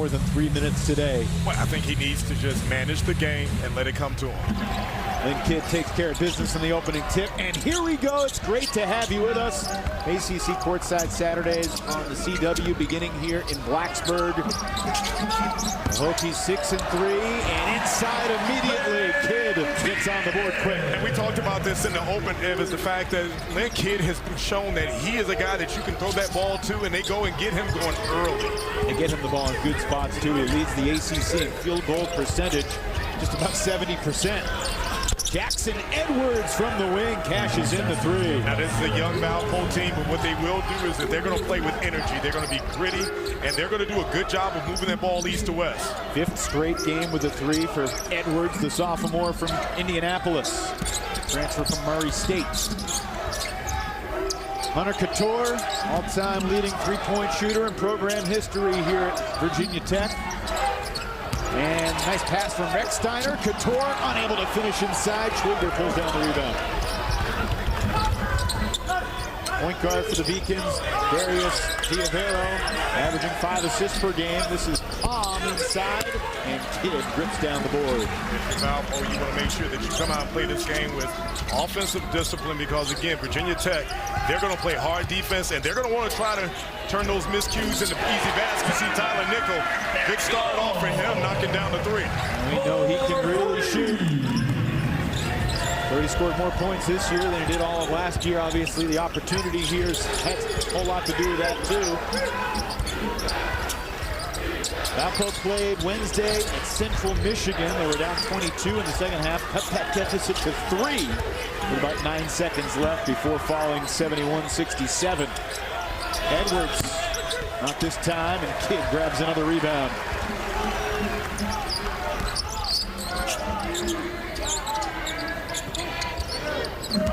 more than 3 minutes today. Well, I think he needs to just manage the game and let it come to him. Lynn Kidd takes care of business in the opening tip, and here we go. It's great to have you with us. ACC Courtside Saturdays on the CW, beginning here in Blacksburg. The Hokies 6-3, and inside immediately, Kidd gets on the board quick. And we talked about this in the open, is the fact that Lynn Kidd has shown that he is a guy that you can throw that ball to, and they go and get him going early. They get him the ball in good spots, too. He leads the ACC in field goal percentage, just about 70%. Jackson Edwards from the wing cashes in the three. Now this is a young Valpo team, but what they will do is that they're going to play with energy. They're going to be gritty, and they're going to do a good job of moving that ball east to west. 5th straight game with a three for Edwards, the sophomore from Indianapolis. Transfer from Murray State. Hunter Cattoor, all-time leading three-point shooter in program history here at Virginia Tech. And nice pass from Rechsteiner. Cattoor unable to finish inside. Schwigger pulls down the rebound. Point guard for the Beacons, Darius Diavero, averaging 5 assists per game. This is Palm inside, and Kidd grips down the board. If you're Valpo, you want to make sure that you come out and play this game with offensive discipline, because again, Virginia Tech, they're going to play hard defense, and they're going to want to try to turn those miscues into easy baskets. See Tyler Nickel, big start off for him, knocking down the three. And we know he can really shoot. Already scored more points this year than he did all of last year. Obviously, the opportunity here has a whole lot to do with that, too. Valpo played Wednesday at Central Michigan. They were down 22 in the second half. Cut that deficit to 3 with about 9 seconds left before falling 71-67. Edwards, not this time, and Kidd grabs another rebound.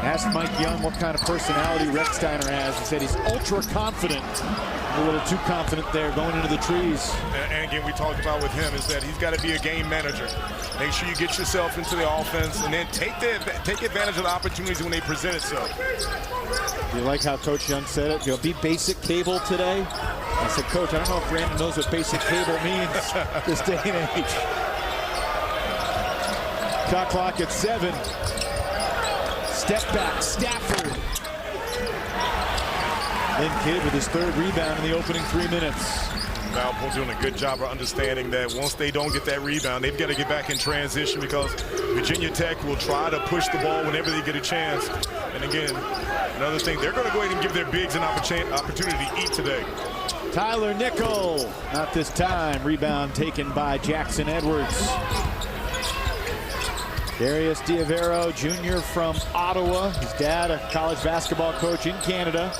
Asked Mike Young what kind of personality Rechsteiner has. He said he's ultra confident. A little too confident there going into the trees. And again, we talked about with him is that he's got to be a game manager. Make sure you get yourself into the offense and then take advantage of the opportunities when they present itself. You like how Coach Young said it? You'll be basic cable today. I said, Coach, I don't know if Brandon knows what basic cable means this day and age. Shot clock at 7. Step back, Stafford. Lynn Kidd with his 3rd rebound in the opening 3 minutes. Valpo doing a good job of understanding that once they don't get that rebound, they've got to get back in transition, because Virginia Tech will try to push the ball whenever they get a chance. And again, another thing, they're going to go ahead and give their bigs an opportunity to eat today. Tyler Nickel, not this time. Rebound taken by Jackson Edwards. Darius Diavero, Jr. from Ottawa. His dad, a college basketball coach in Canada.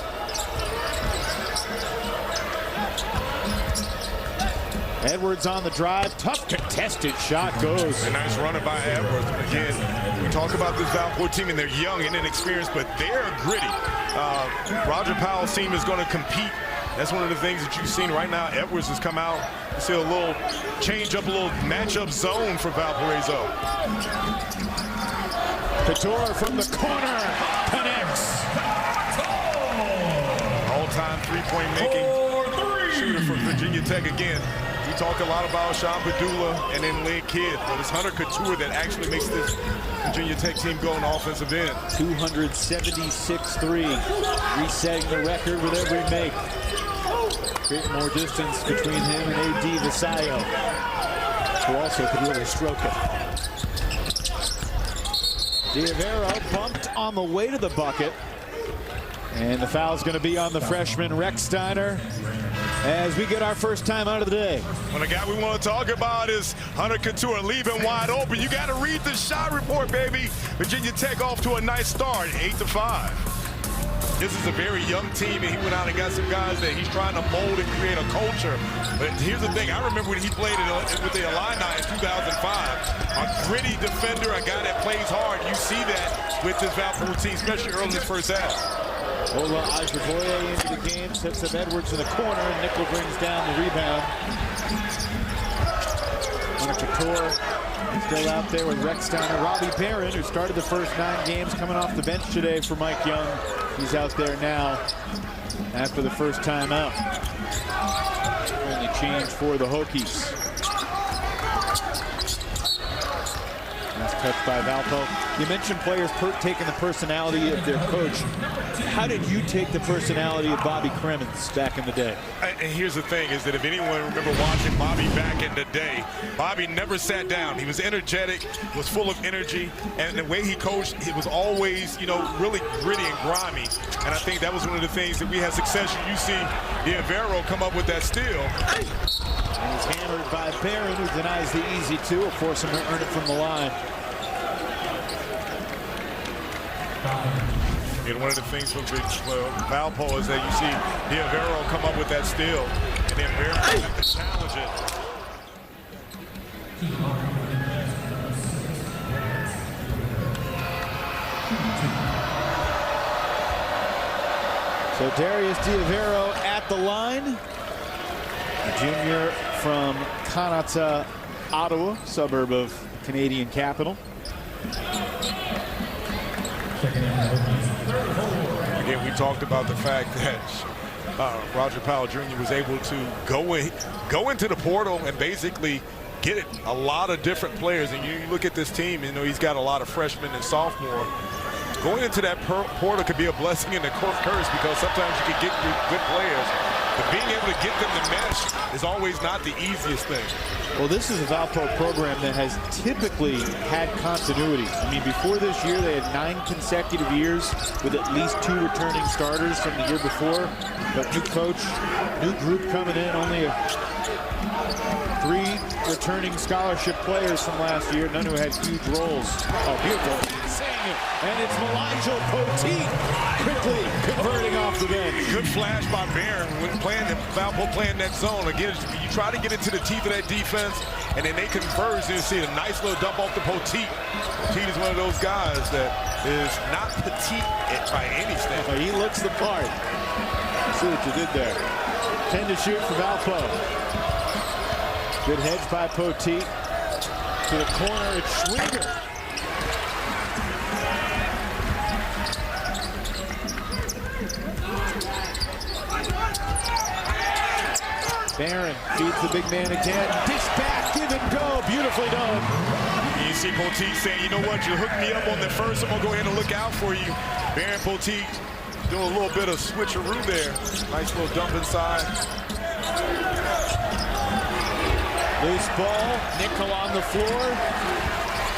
Edwards on the drive. Tough contested shot goes. A nice runner by Edwards. Again, we talk about this Valpo team, and they're young and inexperienced, but they're gritty. Roger Powell's team is going to compete. That's one of the things that you've seen right now. Edwards has come out. You see a little change up, a little matchup zone for Valparaiso. Cattoor from the corner connects. All-time three-point making shooter for Virginia Tech again. We talk a lot about Sean Padula and then Lynn Kidd, but it's Hunter Cattoor that actually makes this Virginia Tech team go on the offensive end. 276 threes, resetting the record with every make. Bit more distance between him and A.D. Visayo, who also could really stroke it. Diavero bumped on the way to the bucket. And the foul's going to be on the freshman Rechsteiner as we get our first time out of the day. Well, the guy we want to talk about is Hunter Cattoor, leaving wide open. You got to read the shot report, baby. Virginia Tech off to a nice start, 8-5. This is a very young team, and he went out and got some guys that he's trying to mold and create a culture. But here's the thing. I remember when he played with the Illini in 2005. A gritty defender, a guy that plays hard. You see that with this Valpo team, especially early in the first half. Ola Ajiboye into the game, sets up Edwards in the corner, and Nickel brings down the rebound. Hunter Cattoor still out there with Rechsteiner. Robbie Barron, who started the first 9 games, coming off the bench today for Mike Young. He's out there now after the first time out. Only change for the Hokies. Nice touch by Valpo. You mentioned players taking the personality of their coach. How did you take the personality of Bobby Cremins back in the day? And here's the thing, is that if anyone remember watching Bobby back in the day, Bobby never sat down. He was energetic, was full of energy, and the way he coached, it was always, you know, really gritty and grimy. And I think that was one of the things that we had success. You see Diavero come up with that steal. And he's hammered by Barron, who denies the easy two. Will force him to earn it from the line. And one of the things for Valpo is that you see Diavero come up with that steal, and then Barron to challenge it. So Darius Diavero at the line. A junior from Kanata, Ottawa, suburb of the Canadian capital. Again, we talked about the fact that Roger Powell Jr. was able to go into the portal and basically get a lot of different players. And you look at this team, you know, he's got a lot of freshmen and sophomore. Going into that portal could be a blessing and a curse, because sometimes you can get good players, but being able to get them to mesh is always not the easiest thing. Well, this is a Valpo program that has typically had continuity. I mean, before this year, they had 9 consecutive years with at least 2 returning starters from the year before. But new coach, new group coming in, only 3 returning scholarship players from last year, none who had huge roles. Oh, beautiful. And it's Elijah Poteet quickly converting off the bench. Good flash by Barron when Valpo playing that zone. Again, you try to get into the teeth of that defense, and then they converge. You see a nice little dump off to Poteet. Poteet is one of those guys that is not petite by any standard. He looks the part. See what you did there. 10 to shoot for Valpo. Good hedge by Poteet. To the corner, it's Schwinger. Barron feeds the big man again. Dish back, give and go. Beautifully done. You see Poteet saying, you know what, you hooked me up on the first, I'm going to go ahead and look out for you. Barron Poteet doing a little bit of switcheroo there. Nice little dump inside. Loose ball, nickel on the floor.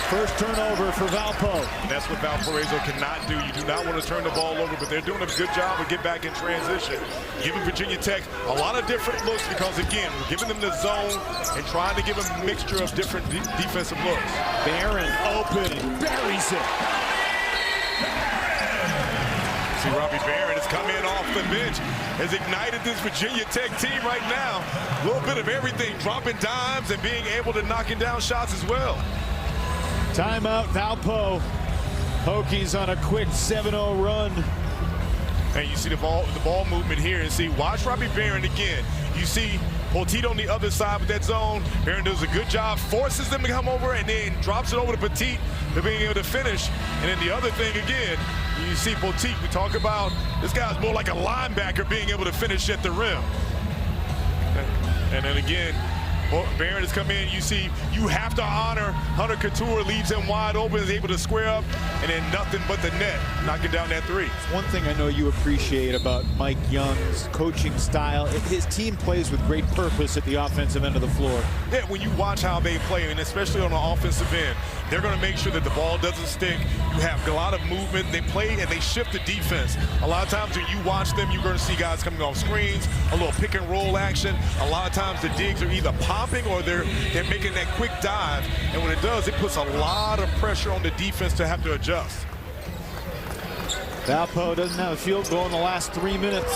First turnover for Valpo. That's what Valparaiso cannot do. You do not want to turn the ball over, but they're doing a good job of get back in transition. Giving Virginia Tech a lot of different looks, because, again, we're giving them the zone and trying to give them a mixture of different defensive looks. Barron open, buries it. See, Robbie Barron has come in off the bench, has ignited this Virginia Tech team right now. A little bit of everything, dropping dimes and being able to knocking down shots as well. Timeout, Valpo. Hokies on a quick 7-0 run. And you see the ball movement here, and see, watch Robbie Barron again. You see Poteet on the other side with that zone. Barron does a good job, forces them to come over, and then drops it over to Poteet to being able to finish. And then the other thing again, you see Poteet, we talk about, this guy's more like a linebacker being able to finish at the rim. And then again, Barron has come in. You see, you have to honor Hunter Cattoor, leaves him wide open, is able to square up, and then nothing but the net, knocking down that 3. One thing I know you appreciate about Mike Young's coaching style, his team plays with great purpose at the offensive end of the floor. Yeah, when you watch how they play, and especially on the offensive end, they're going to make sure that the ball doesn't stick. You have a lot of movement. They play and they shift the defense. A lot of times when you watch them, you're going to see guys coming off screens, a little pick and roll action. A lot of times the digs are either popping or they're making that quick dive. And when it does, it puts a lot of pressure on the defense to have to adjust. Valpo doesn't have a field goal in the last 3 minutes.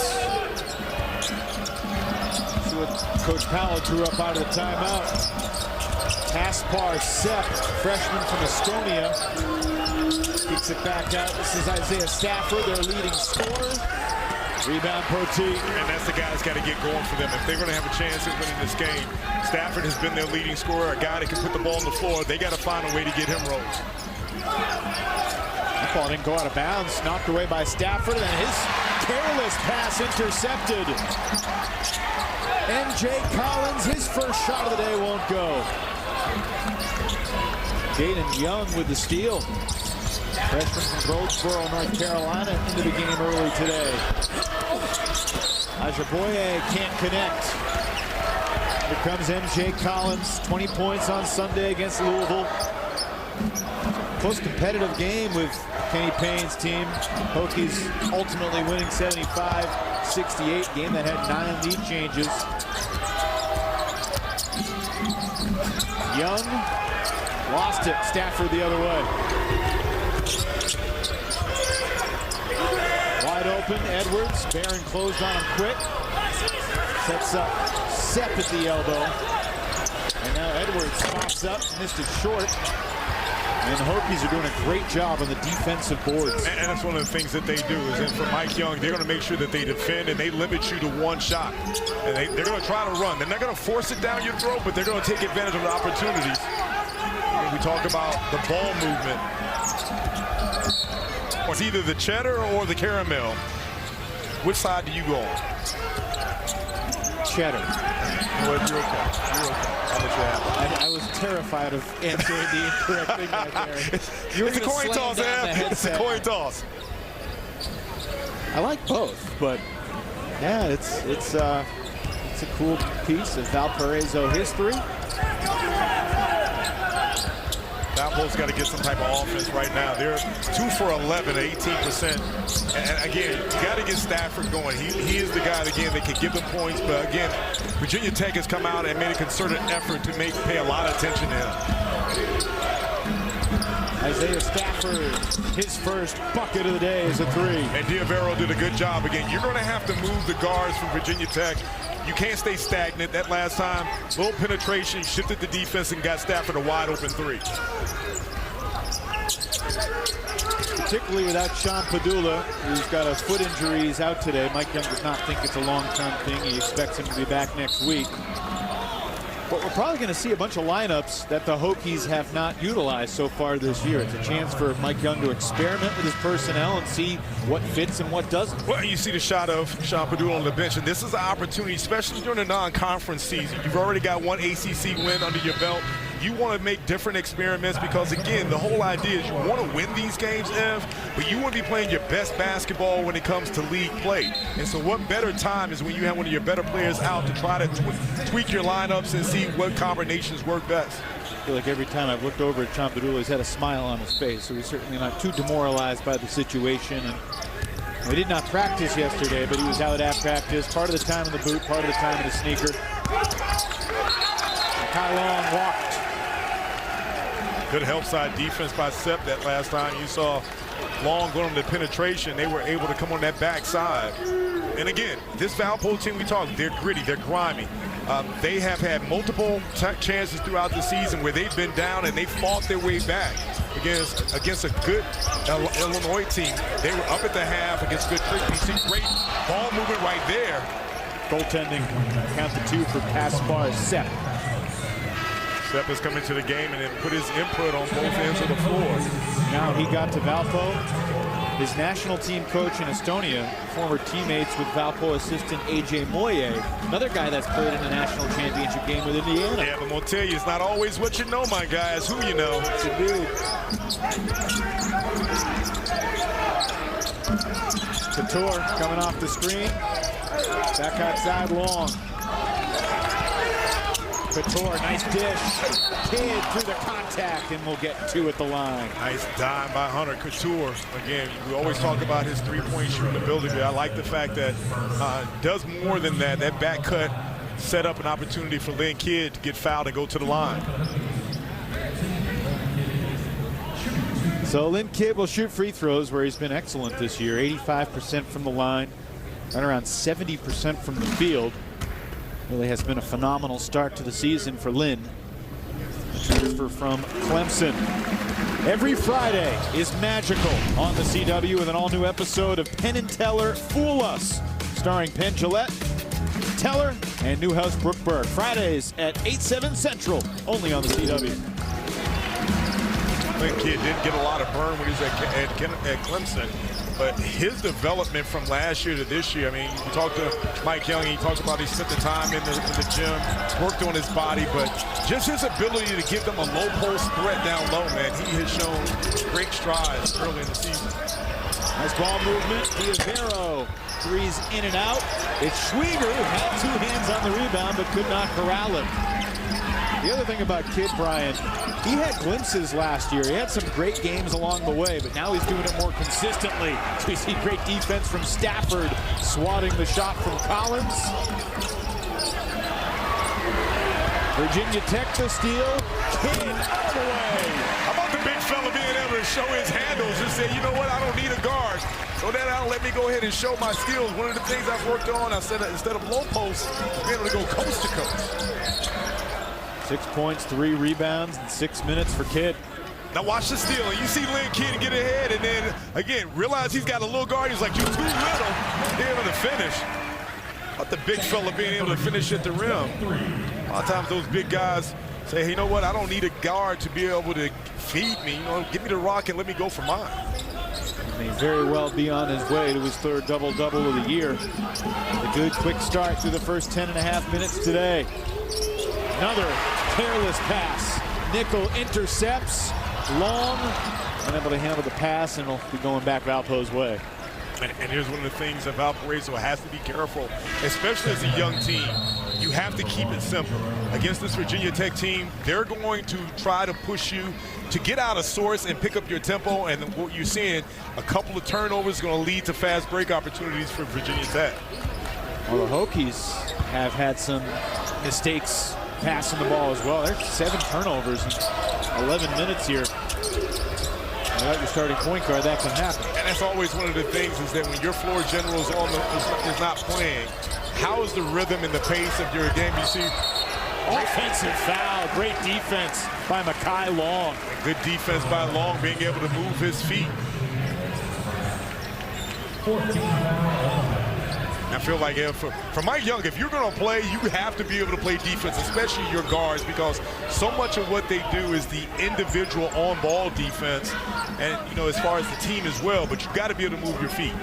See what Coach Powell drew up out of the timeout. Kaspar Sepp, freshman from Estonia, kicks it back out. This is Isaiah Stafford, their leading scorer. Rebound Poteet. And that's the guy that's got to get going for them. If they're going to have a chance at winning this game, Stafford has been their leading scorer, a guy that can put the ball on the floor. They got to find a way to get him rolling. That ball didn't go out of bounds, knocked away by Stafford, and his careless pass intercepted. MJ Collins, his first shot of the day won't go. Jaden Young with the steal. Freshman from Goldsboro, North Carolina, into the game early today. Ajaboye can't connect. Here comes MJ Collins, 20 points on Sunday against Louisville. Close competitive game with Kenny Payne's team. Hokies ultimately winning 75-68. Game that had 9 lead changes. Young lost it. Stafford the other way. Wide open, Edwards. Barron closed on him quick. Sets up Sepp at the elbow. And now Edwards pops up, missed it short. And the Hokies are doing a great job on the defensive boards. And that's one of the things that they do is, and for Mike Young, they're going to make sure that they defend and they limit you to one shot. And they're going to try to run. They're not going to force it down your throat, but they're going to take advantage of the opportunities. When we talk about the ball movement, it's either the cheddar or the caramel. Which side do you go on? Cheddar. Well, you're okay. You're okay. I was terrified of answering the incorrect thing right there. It's a coin toss, Ev. It's a coin toss. I like both, but yeah, it's a cool piece of Valparaiso history. Valpo's got to get some type of offense right now. They're 2 for 11, 18%. And again, you got to get Stafford going. He is the guy, again, that can give them points. But again, Virginia Tech has come out and made a concerted effort to pay a lot of attention to him. Isaiah Stafford, his first bucket of the day is a 3. And Diavero did a good job. Again, you're going to have to move the guards from Virginia Tech. You can't stay stagnant. That last time, little penetration, shifted the defense and got Stafford a wide open 3. Particularly without Sean Padula, who's got a foot injury. He's out today. Mike Young does not think it's a long-term thing. He expects him to be back next week. But we're probably going to see a bunch of lineups that the Hokies have not utilized so far this year. It's a chance for Mike Young to experiment with his personnel and see what fits and what doesn't. Well, you see the shot of Sean Padula on the bench, and this is an opportunity, especially during the non-conference season. You've already got one ACC win under your belt. You want to make different experiments because, again, the whole idea is you want to win these games, Ev, but you want to be playing your best basketball when it comes to league play. And so what better time is when you have one of your better players out to try to tweak your lineups and see what combinations work best. I feel like every time I've looked over at Sean Padula, he's had a smile on his face, so he's certainly not too demoralized by the situation. And we did not practice yesterday, but he was out at practice, part of the time in the boot, part of the time in the sneaker. Kai Long walked. Good help side defense by Sepp that last time. You saw Long going on the penetration. They were able to come on that backside. And again, this Valpo team we talked, they're gritty, they're grimy. They have had multiple chances throughout the season where they've been down and they fought their way back against a good Illinois team. They were up at the half against good trick. You see great ball movement right there. Goaltending, count to 2 for Kaspar Sepp. Sepp has come into the game and then put his input on both ends of the floor. Now he got to Valpo. His national team coach in Estonia, former teammates with Valpo assistant A.J. Moye, another guy that's played in a national championship game with Indiana. Yeah, but I'm going to tell you, it's not always what you know, my guy. It's who you know. It's a dude. Cattoor coming off the screen. Back outside Long. Cattoor, nice dish. Kidd through the contact, and we'll get 2 at the line. Nice dime by Hunter. Cattoor, again, we always talk about his three-point shooting ability. I like the fact that does more than that. That back cut set up an opportunity for Lynn Kidd to get fouled and go to the line. So Lynn Kidd will shoot free throws where he's been excellent this year. 85% from the line, right around 70% from the field. Really has been a phenomenal start to the season for Lynn. Transfer from Clemson. Every Friday is magical on the CW with an all-new episode of Penn and Teller Fool Us, starring Penn Jillette, Teller, and Newhouse Brookberg. Fridays at 8/7 Central, only on the CW. Lynn Kidd did get a lot of burn when he was at Clemson. But his development from last year to this year, I mean, you talk to Mike Young, he talks about he spent the time in the gym, worked on his body, but just his ability to give them a low post threat down low, man, he has shown great strides early in the season. Nice ball movement. Diavero, threes in and out. It's Schwieger who had 2 hands on the rebound but could not corral him. The other thing about Kidd, Brian, he had glimpses last year. He had some great games along the way, but now he's doing it more consistently. So we see great defense from Stafford, swatting the shot from Collins. Virginia Tech the steal. Kidd all the way. How about the big fella being able to show his handles and say, you know what, I don't need a guard. So that out, let me go ahead and show my skills. One of the things I've worked on, I said instead of low post, being able to go coast to coast. 6 points, 3 rebounds, and 6 minutes for Kidd. Now watch the steal, and you see Lynn Kidd get ahead, and then, again, realize he's got a little guard. He's like, you're too little. Being able to finish. But the big fella being able to finish at the rim. A lot of times those big guys say, hey, you know what, I don't need a guard to be able to feed me. You know, give me the rock and let me go for mine. He may very well be on his way to his 3rd double-double of the year. A good quick start through the first 10.5 minutes today. Another careless pass. Nickel intercepts. Long. Unable to handle the pass, and will be going back Valpo's way. And here's one of the things that Valparaiso has to be careful, especially as a young team. You have to keep it simple. Against this Virginia Tech team, they're going to try to push you to get out of source and pick up your tempo. And what you're seeing, a couple of turnovers is going to lead to fast break opportunities for Virginia Tech. Well, the Hokies have had some mistakes passing the ball as well. There's 7 turnovers in 11 minutes here. Without your starting point guard, that can happen. And that's always one of the things, is that when your floor general is not playing, how is the rhythm and the pace of your game? You see, offensive foul, great defense by Mekhi Long. Good defense by Long, being able to move his feet. I feel like for Mike Young, if you're going to play, you have to be able to play defense, especially your guards, because so much of what they do is the individual on-ball defense, and, you know, as far as the team as well, but you've got to be able to move your feet.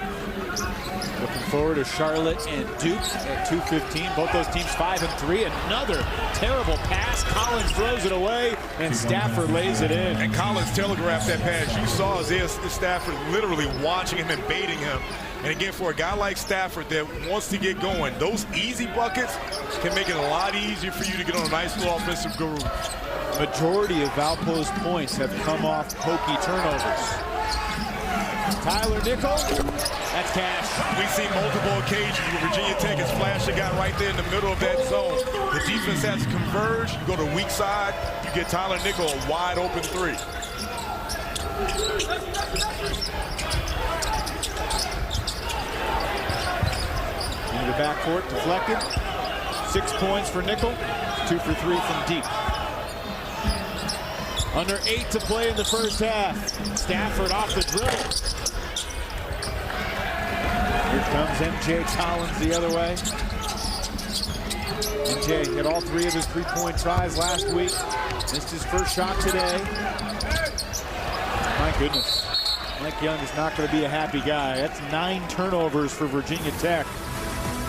Looking forward to Charlotte and Duke at 2:15. Both those teams 5-3. Another terrible pass. Collins throws it away, and Stafford lays it in. And Collins telegraphed that pass. You saw Stafford literally watching him and baiting him. And again, for a guy like Stafford that wants to get going, those easy buckets can make it a lot easier for you to get on a nice little offensive groove. Majority of Valpo's points have come off Hokie turnovers. Tyler Nickel, that's cash. We've seen multiple occasions where Virginia Tech has flashed a guy right there in the middle of that zone. The defense has to converge. You go to weak side, you get Tyler Nickel a wide open 3. Into the backcourt, deflected. 6 points for Nickel, 2 for 3 from deep. Under 8 to play in the first half. Stafford off the dribble. Here comes MJ Collins the other way. MJ hit all 3 of his 3-point tries last week. Missed his first shot today. My goodness. Mike Young is not going to be a happy guy. That's 9 turnovers for Virginia Tech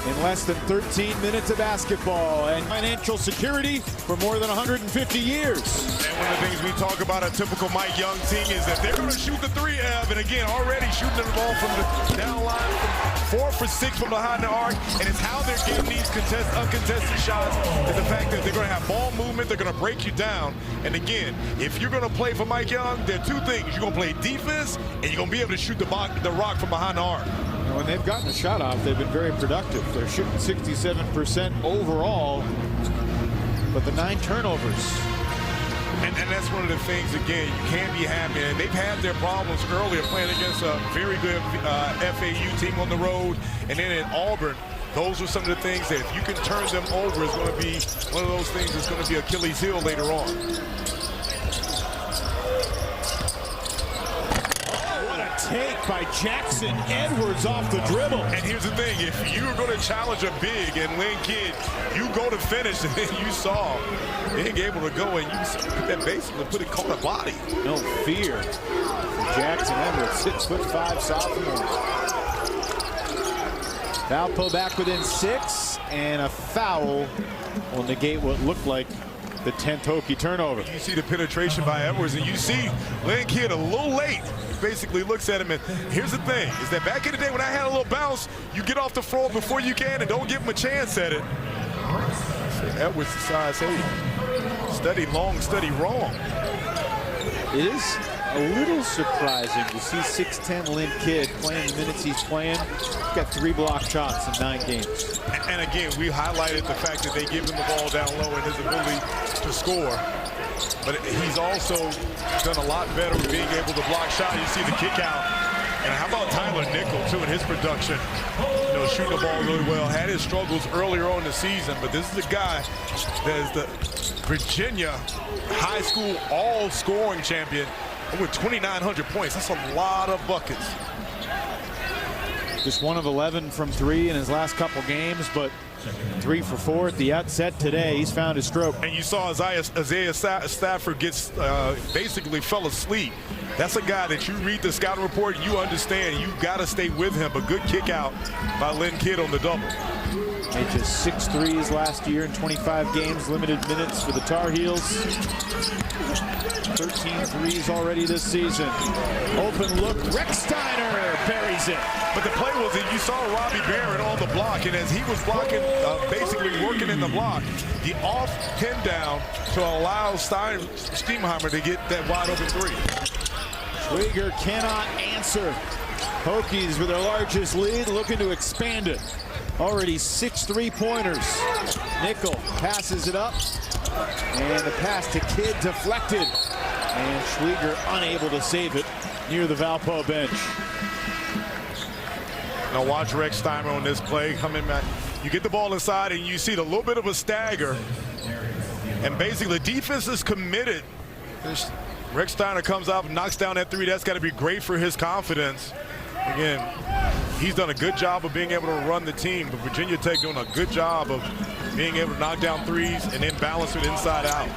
in less than 13 minutes of basketball, and financial security for more than 150 years. And one of the things we talk about a typical Mike Young team is that they're going to shoot the 3, Ev, and again, already shooting the ball from the down line, from 4 for 6 from behind the arc, and it's how they're getting these uncontested shots is the fact that they're going to have ball movement, they're going to break you down, and again, if you're going to play for Mike Young, there are 2 things. You're going to play defense, and you're going to be able to shoot the rock from behind the arc. When they've gotten a shot off, they've been very productive. They're shooting 67% overall, but the 9 turnovers. And that's one of the things, again, you can't be happy. And they've had their problems earlier playing against a very good FAU team on the road. And then in Auburn, those are some of the things that if you can turn them over, it's going to be one of those things that's going to be Achilles' heel later on. take by Jackson Edwards off the dribble. And here's the thing, if you're going to challenge a big and Lynn Kidd, you go to finish, and then you saw being able to go and you put that basically put it caught a body. No fear for Jackson Edwards, 6'5" sophomore. Valpo back within 6, and a foul will negate what looked like the 10th Hokie turnover. You see the penetration by Edwards, and you see Lynn Kidd a little late. Basically looks at him, and here's the thing, is that back in the day when I had a little bounce, you get off the floor before you can and don't give him a chance at it. So Edwards decides, hey, study long, study wrong. It is a little surprising to see 6'10" Lynn Kidd playing the minutes he's playing. He's got 3 block shots in 9 games. And again, we highlighted the fact that they give him the ball down low and his ability to score. But he's also done a lot better with being able to block shots. You see the kick out. And how about Tyler Nickel, too, in his production? You know, shooting the ball really well. Had his struggles earlier on in the season, but this is a guy that is the Virginia high school all-scoring champion with 2,900 points. That's a lot of buckets. Just 1 of 11 from 3 in his last couple games, but 3 for 4 at the outset today. He's found his stroke. And you saw Isaiah Stafford gets basically fell asleep. That's a guy that you read the scouting report, you understand. You've got to stay with him. A good kick out by Lynn Kidd on the double. Made just 6 threes last year in 25 games, limited minutes for the Tar Heels. 13 threes already this season. Open look, Recksteiner buries it. But the play was that you saw Robbie Barron on the block, and as he was blocking, basically working in the block, the off pin down to allow Steenheimer to get that wide open 3. Schwieger cannot answer. Hokies with their largest lead, looking to expand it. Already 6 3-pointers. Nickel passes it up, and the pass to Kidd deflected, and Schwieger unable to save it near the Valpo bench. Now watch Recksteiner on this play coming back. You get the ball inside, and you see a little bit of a stagger, and basically the defense is committed. Recksteiner comes up and knocks down that 3. That's got to be great for his confidence. Again, he's done a good job of being able to run the team, but Virginia Tech doing a good job of being able to knock down 3s and then balance it inside out.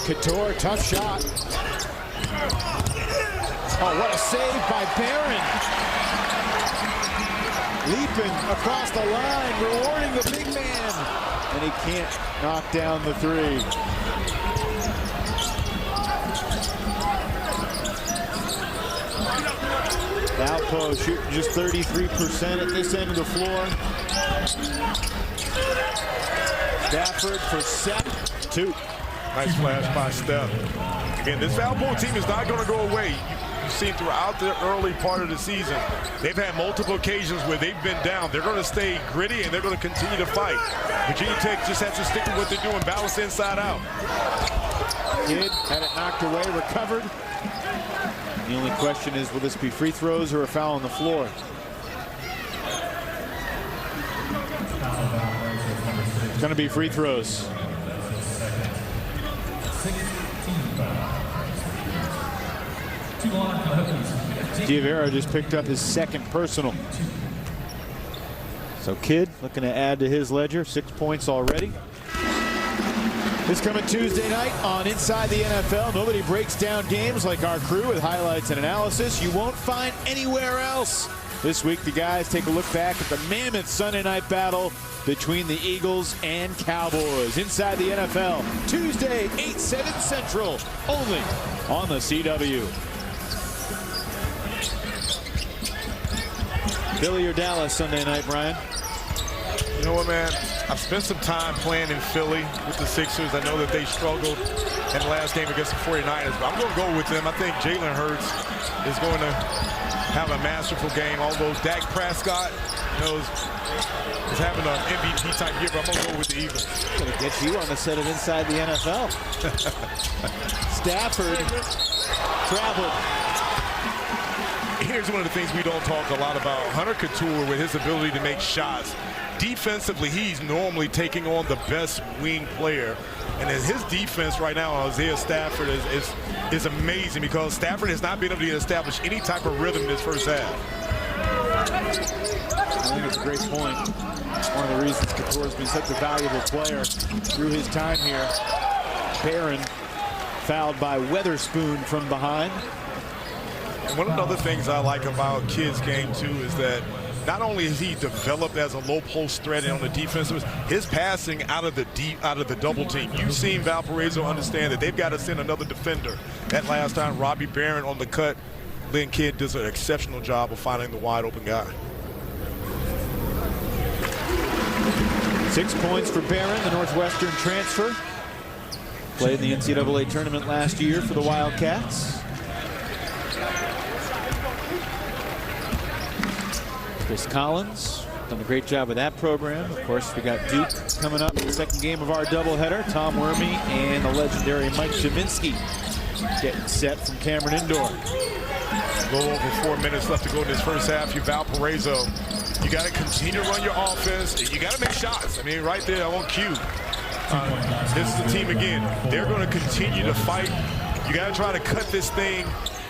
Cattoor, tough shot. Oh, what a save by Barron. Leaping across the line, rewarding the big man. And he can't knock down the 3. Valpo shooting just 33% at this end of the floor. Stafford for Sepp, 2. Nice flash by Steph. Again, this Valpo team is not going to go away. You've seen throughout the early part of the season, they've had multiple occasions where they've been down. They're going to stay gritty, and they're going to continue to fight. Virginia Tech just has to stick with what they're doing, balance inside out. Kidd had it knocked away, recovered. The only question is, will this be free throws or a foul on the floor? It's going to be free throws. Diavera just picked up his 2nd personal. So Kidd looking to add to his ledger, 6 points already. This coming Tuesday night on Inside the NFL. Nobody breaks down games like our crew with highlights and analysis you won't find anywhere else. This week, the guys take a look back at the mammoth Sunday night battle between the Eagles and Cowboys. Inside the NFL, Tuesday, 8/7 Central, only on the CW. Philly or Dallas Sunday night, Brian? You know what, man? I've spent some time playing in Philly with the Sixers. I know that they struggled in the last game against the 49ers, but I'm going to go with them. I think Jalen Hurts is going to have a masterful game. Although Dak Prescott, you know, is having an MVP type year, but I'm going to go with the Eagles. Going to get you on the set of Inside the NFL. Stafford traveled. Here's one of the things we don't talk a lot about. Hunter Cattoor, with his ability to make shots, defensively, he's normally taking on the best wing player. And his defense right now, Isaiah Stafford, is amazing because Stafford has not been able to establish any type of rhythm in this first half. I think it's a great point. One of the reasons Cattoor has been such a valuable player through his time here. Barron fouled by Weatherspoon from behind. And one of the other things I like about Kidd's game, too, is that not only is he developed as a low post threat on the defensive, his passing out of the double team. You've seen Valparaiso understand that they've got to send another defender. That last time, Robbie Barron on the cut, Lynn Kidd does an exceptional job of finding the wide open guy. 6 points for Barron, the Northwestern transfer. Played in the NCAA tournament last year for the Wildcats. Chris Collins done a great job with that program. Of course, we got Duke coming up in the second game of our doubleheader. Tom Wormy and the legendary Mike Jaminski getting set from Cameron Indoor. A little over 4 minutes left to go in this first half. You Valparaiso, you got to continue to run your offense. You got to make shots. I mean, right there on cue. This is the team again. They're going to continue to fight. You got to try to cut this thing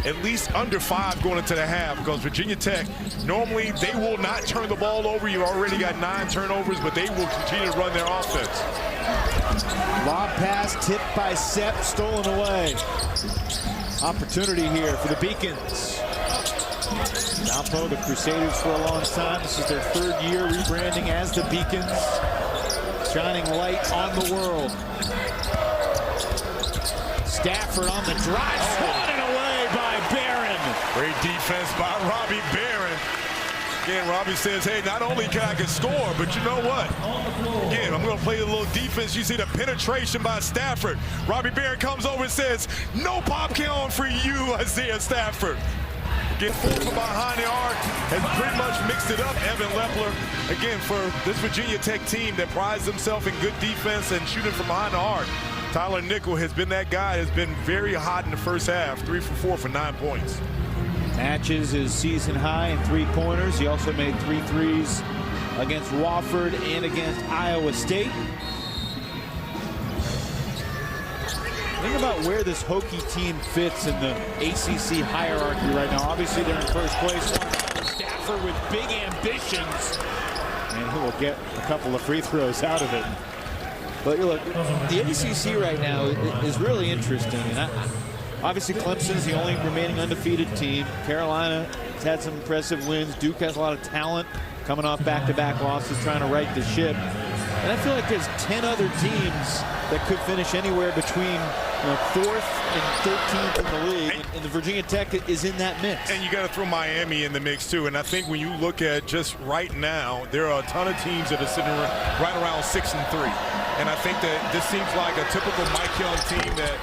at least under 5 going into the half, because Virginia Tech, normally they will not turn the ball over. You already got 9 turnovers, but they will continue to run their offense. Lob pass tipped by Sepp, stolen away. Opportunity here for the Beacons. Valpo, the Crusaders for a long time. This is their 3rd year rebranding as the Beacons. Shining light on the world. Stafford on the drive, swatted away by Barron. Great defense by Robbie Barron. Again, Robbie says, hey, not only can I score, but you know what? Again, I'm going to play a little defense. You see the penetration by Stafford. Robbie Barron comes over and says, no popcorn for you, Isaiah Stafford. Get 4 from behind the arc, has pretty much mixed it up. Evan Lepler, again, for this Virginia Tech team that prides themselves in good defense and shooting from behind the arc. Tyler Nickel has been that guy, has been very hot in the first half, 3 for 4 for 9 points. Matches his season high in 3-pointers. He also made 3 threes against Wofford and against Iowa State. Think about where this Hokie team fits in the ACC hierarchy right now. Obviously, they're in first place. Stafford with big ambitions, and he will get a couple of free throws out of it. But look, the ACC right now is really interesting. And obviously, Clemson's the only remaining undefeated team. Carolina has had some impressive wins. Duke has a lot of talent coming off back-to-back losses, trying to right the ship. And I feel like there's 10 other teams that could finish anywhere between 4th and 13th in the league, and the Virginia Tech is in that mix. And you got to throw Miami in the mix too. And I think when you look at just right now, there are a ton of teams that are sitting right around 6 and 3. And I think that this seems like a typical Mike Young team that,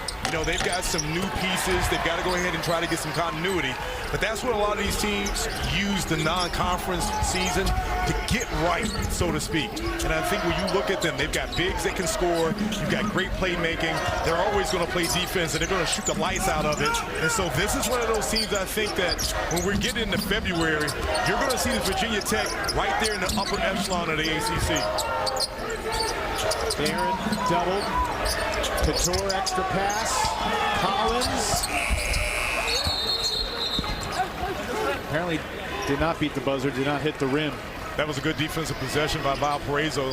they've got some new pieces. They've got to go ahead and try to get some continuity. But that's what a lot of these teams use the non-conference season to get right, so to speak. And I think when you look at them, they've got bigs that can score. You've got great playmaking. They're always going to play defense, and they're going to shoot the lights out of it. And so this is one of those teams I think that when we're getting into February, you're going to see this Virginia Tech right there in the upper echelon of the ACC. Barron doubled. Cattoor extra pass. Collins. Apparently did not beat the buzzer, did not hit the rim. That was a good defensive possession by Valparaiso.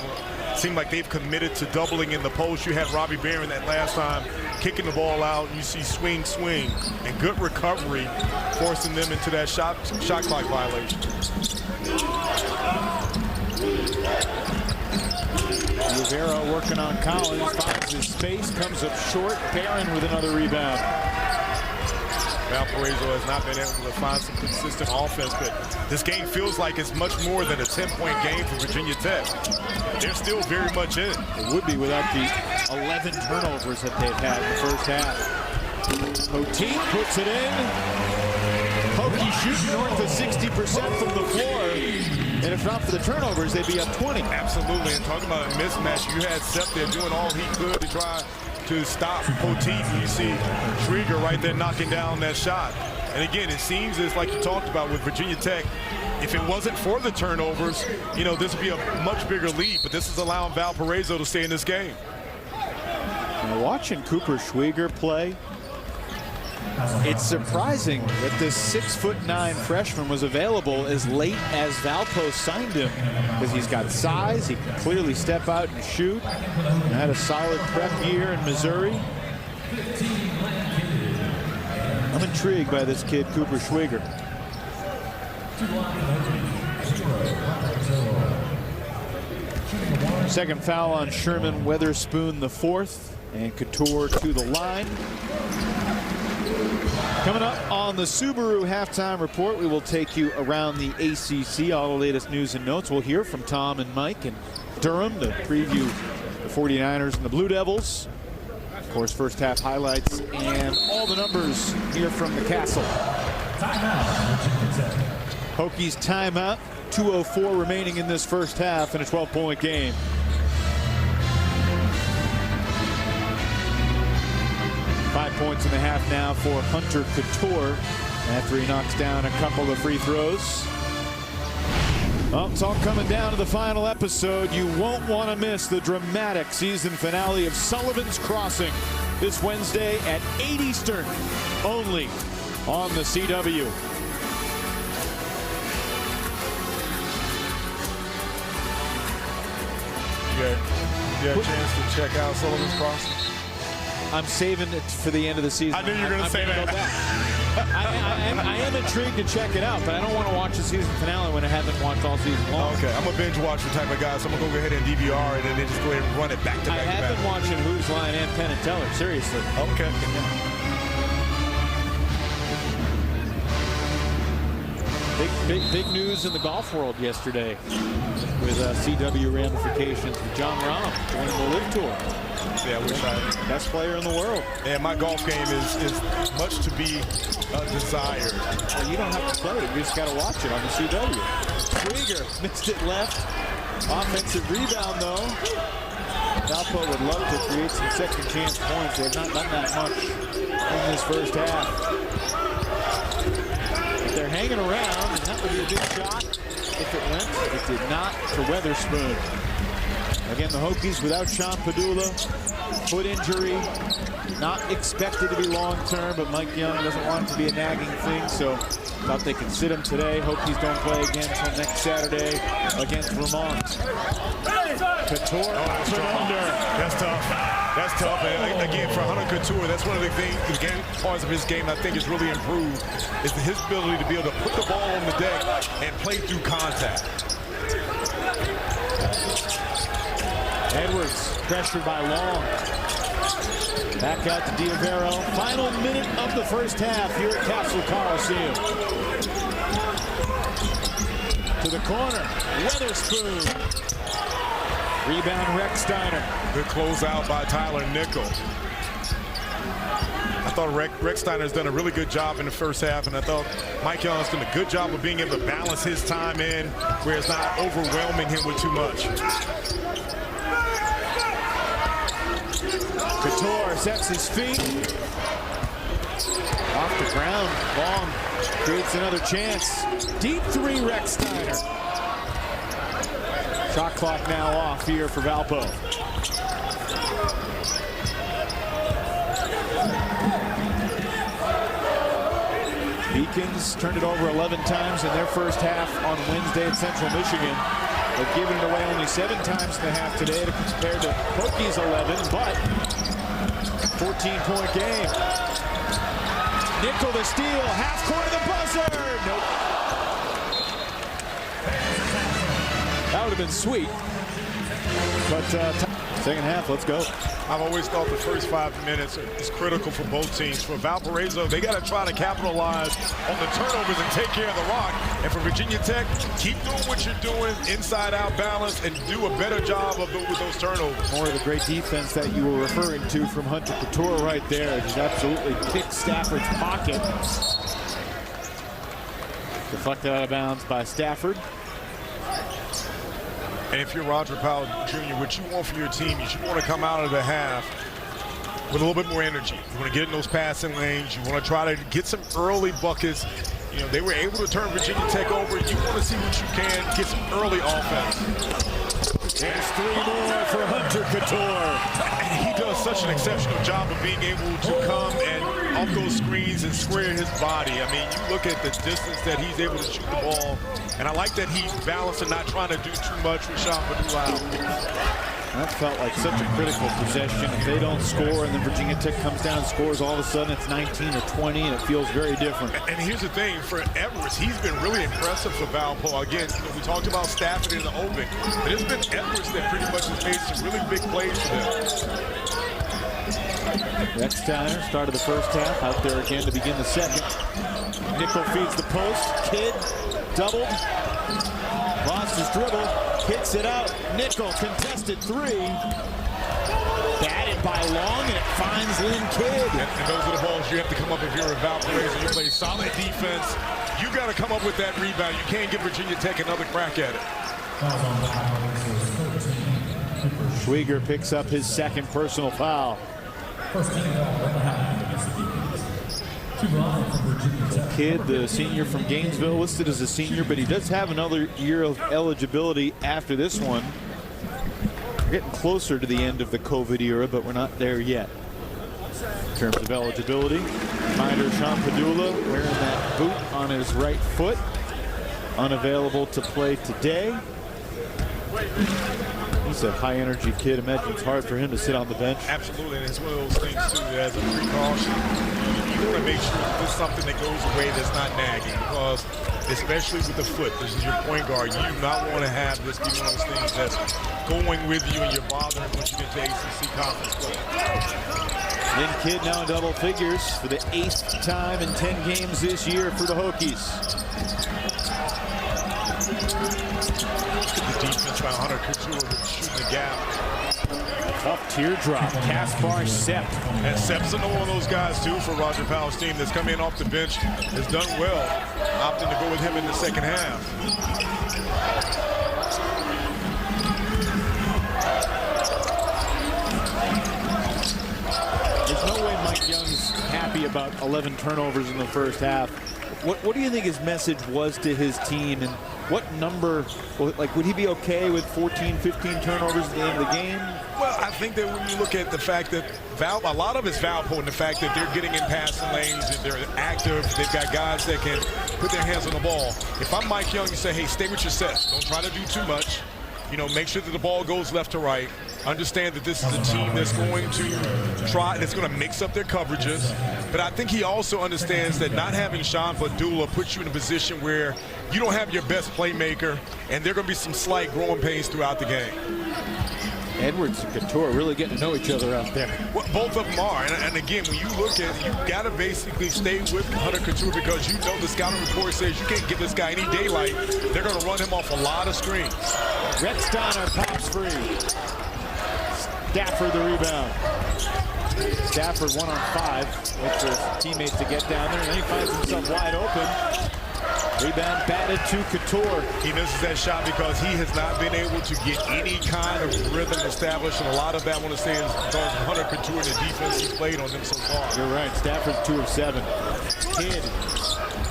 Seemed like they've committed to doubling in the post. You had Robbie Barron that last time kicking the ball out. You see swing, and good recovery, forcing them into that shot clock violation. Rivera working on Collins, finds his space, comes up short. Barron with another rebound. Valparaiso has not been able to find some consistent offense, but this game feels like it's much more than a 10-point game for Virginia Tech. They're still very much in it. It would be without the 11 turnovers that they've had in the first half. Poteet puts it in. Hokies shooting north of 60% from the floor. And if not for the turnovers, they'd be up 20. Absolutely, and talking about a mismatch, you had Sepp there doing all he could to try to stop Poteet. You see Trigger right there knocking down that shot. And again, it seems as like you talked about with Virginia Tech, if it wasn't for the turnovers, you know, this would be a much bigger lead, but this is allowing Valparaiso to stay in this game. Now watching Cooper Schwieger play, it's surprising that this 6'9" freshman was available as late as Valpo signed him, because he's got size, he can clearly step out and shoot, and had a solid prep year in Missouri. I'm intrigued by this kid, Cooper Schwieger. Second foul on Sherman Weatherspoon, the fourth, and Cattoor to the line. Coming up on the Subaru halftime report, we will take you around the ACC, all the latest news and notes. We'll hear from Tom and Mike in Durham to preview the 49ers and the Blue Devils. Of course, first half highlights and all the numbers here from the Castle. Hokies timeout, 2:04 remaining in this first half in a 12-point game. Points in the half now for Hunter Cattoor after he knocks down a couple of free throws. Well, it's all coming down to the final episode. You won't want to miss the dramatic season finale of Sullivan's Crossing this Wednesday at 8 Eastern, only on the CW. You had a chance to check out Sullivan's Crossing? I'm saving it for the end of the season. I knew you were going to say that. I am intrigued to check it out, but I don't want to watch the season finale when I haven't watched all season long. Okay, I'm a binge watcher type of guy, so I'm going to go ahead and DVR it and then just go ahead and run it back to back. I have been watching Who's Line and Penn and Teller, seriously. Okay. Big news in the golf world yesterday with CW ramifications with John Rahm winning the Live Tour. Yeah, I wish I... Best player in the world. And my golf game is much to be desired. Well, you don't have to play it. You just got to watch it on the CW. Schwieger missed it left. Offensive rebound, though. Valpo would love to create some second chance points. They have not done that much in this first half. But they're hanging around, and that would be a big shot if it went. It did not to Weatherspoon. Again, the Hokies without Sean Padula, foot injury, not expected to be long-term, but Mike Young doesn't want it to be a nagging thing, so thought they could sit him today. Hokies don't play again until next Saturday against Vermont. Couture under. That's tough. That's tough. And again, for Hunter Couture, that's one of the things, again, parts of his game I think is really improved, is his ability to be able to put the ball on the deck and play through contact. Edwards pressured by Long. Back out to Diavero. Final minute of the first half here at Castle Coliseum. To the corner. Weatherspoon. Rebound Recksteiner. Good closeout by Tyler Nickel. I thought Recksteiner's done a really good job in the first half, and I thought Mike Young's done a good job of being able to balance his time in where it's not overwhelming him with too much. Cattoor sets his feet. Off the ground. Long creates another chance. Deep three, Recksteiner. Shot clock now off here for Valpo. Beacons turned it over 11 times in their first half on Wednesday at Central Michigan. They've given it away only 7 times in the half today to compare to Hokies 11, but 14-point game. Nickel the steal, half court of the buzzer. Nope. That would have been sweet. But second half, let's go. I've always thought the first 5 minutes is critical for both teams. For Valparaiso, they got to try to capitalize on the turnovers and take care of the rock. And for Virginia Tech, keep doing what you're doing, inside-out balance, and do a better job with those turnovers. More of the great defense that you were referring to from Hunter Cattoor right there. He's absolutely kicked Stafford's pocket. Deflected out of bounds by Stafford. And if you're Roger Powell Jr., what you want for your team, you should want to come out of the half with a little bit more energy. You want to get in those passing lanes. You want to try to get some early buckets You know, they were able to turn Virginia Tech over. You want to see what you can, get some early offense. There's 3 more for Hunter Cattoor. And he does such an exceptional job of being able to come and off those screens and square his body. I mean, you look at the distance that he's able to shoot the ball, and I like that he's balanced and not trying to do too much with Sean Padula. That felt like such a critical possession. If they don't score and then Virginia Tech comes down and scores, all of a sudden it's 19 or 20, and it feels very different. And here's the thing, for Edwards, he's been really impressive for Valpo. Again, you know, we talked about Stafford in the open, but it's been Edwards that pretty much has made some really big plays for them. Rexsteiner started the first half, out there again to begin the second. Nickel feeds the post. Kidd doubled. Lost his dribble. Hits it out. Nickel contested 3. Batted by Long, and it finds Lynn Kidd. And those are the balls you have to come up if you're a Valparaiso. You play solid defense. You got to come up with that rebound. You can't give Virginia Tech another crack at it. Schwieger picks up his second personal foul. Kidd, the senior from Gainesville, listed as a senior, but he does have another year of eligibility after this one. We're getting closer to the end of the COVID era, but we're not there yet. In terms of eligibility, reminder, Sean Padula wearing that boot on his right foot. Unavailable to play today. He's a high-energy kid. Imagine it's hard for him to sit on the bench. Absolutely, and it's one of those things, too, that as a precaution, you want to make sure that there's something that goes away that's not nagging, because especially with the foot, this is your point guard. You do not want to have this be one of those things that's going with you and you're bothering once you get to ACC conference play. Lynn Kidd now in double figures for the 8th time in 10 games this year for the Hokies. The defense by Hunter Cattoor shooting the gap. Tough teardrop. Caspar Sepp. And Sepp's another one of those guys, too, for Roger Powell's team that's come in off the bench, has done well, opting to go with him in the second half. There's no way Mike Young's happy about 11 turnovers in the first half. What do you think his message was to his team, and what number, like, would he be okay with 14, 15 turnovers at the end of the game? Well, I think that when you look at the fact that a lot of it's Valpo and the fact that they're getting in passing lanes and they're active, they've got guys that can put their hands on the ball. If I'm Mike Young, you say, hey, stay with your sets. Don't try to do too much. You know, make sure that the ball goes left to right. Understand that this is a team that's going to try, that's going to mix up their coverages. But I think he also understands that not having Sean Padula puts you in a position where you don't have your best playmaker, and there are going to be some slight growing pains throughout the game. Edwards and Cattoor really getting to know each other out there. Well, both of them are. And again, when you look at it, you've got to basically stay with Hunter Cattoor, because you know the scouting report says you can't give this guy any daylight. They're going to run him off a lot of screens. Rexsteiner pops free. Stafford the rebound. Stafford 1-on-5. Looks for his teammates to get down there, and then he finds himself wide open. Rebound batted to Cattoor. He misses that shot because he has not been able to get any kind of rhythm established, and a lot of that, I want to say, is because of Hunter Cattoor and the defense he's played on them so far. You're right. Stafford's 2 of 7. Kidd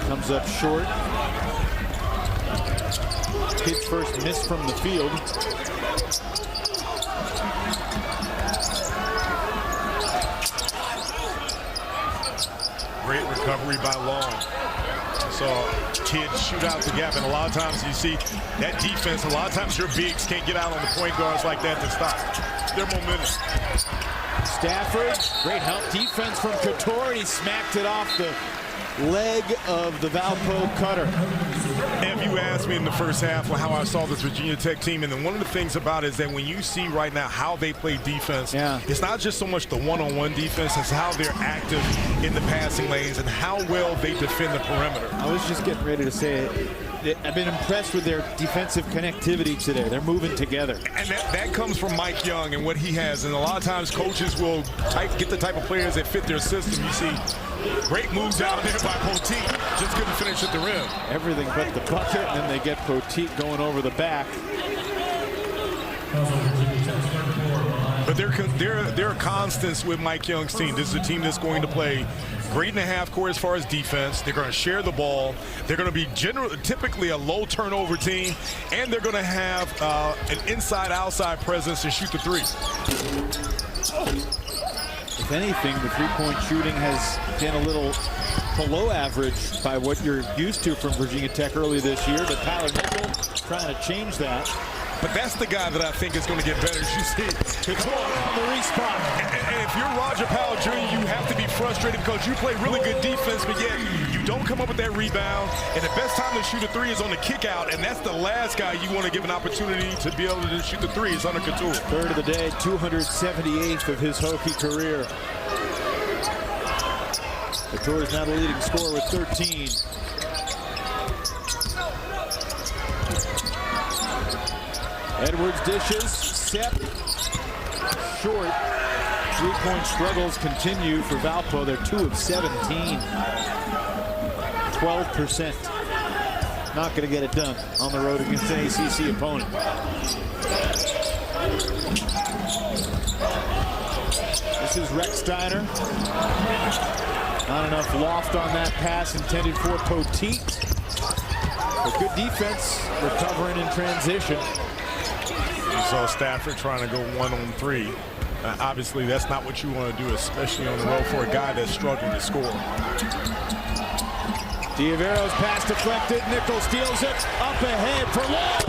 comes up short. Kidd's first miss from the field. Great recovery by Long. So Kidd shoot out the gap, and a lot of times you see that defense, a lot of times your bigs can't get out on the point guards like that to stop their momentum. Stafford, great help defense from Cattoor, and he smacked it off the leg of the Valpo cutter. And you asked me in the first half how I saw this Virginia Tech team, and then one of the things about it is that when you see right now how they play defense, it's not just so much the one-on-one defense, it's how they're active in the passing lanes and how well they defend the perimeter. I was just getting ready to say it. I've been impressed with their defensive connectivity today. They're moving together. And that comes from Mike Young and what he has. And a lot of times coaches will get the type of players that fit their system. You see great moves out there by Poteet. Just couldn't finish at the rim. Everything but the bucket, and then they get Poteet going over the back. But But they're constants with Mike Young's team. This is a team that's going to play great in the half court as far as defense. They're going to share the ball. They're going to be typically a low turnover team, and they're going to have an inside-outside presence to shoot the three. If anything, the three-point shooting has been a little below average by what you're used to from Virginia Tech early this year, but Tyler Nickel trying to change that. But that's the guy that I think is going to get better. As you see, Cattoor on the respawn. And if you're Roger Powell Jr., you have to be frustrated because you play really good defense, but yet you don't come up with that rebound. And the best time to shoot a three is on the kick out, and that's the last guy you want to give an opportunity to be able to shoot the three is under Cattoor. Third of the day, 278th of his Hokie career. Cattoor is now the leading scorer with 13. Edwards dishes, Sepp short. Three-point struggles continue for Valpo. They're 2 of 17. 12%. Not going to get it done on the road against an ACC opponent. This is Rechsteiner. Not enough loft on that pass intended for Poteet. But good defense, recovering in transition. You saw Stafford trying to go 1-on-3. Obviously, that's not what you want to do, especially on the road for a guy that's struggling to score. D'Avero's pass deflected. Nickel steals it. Up ahead for long.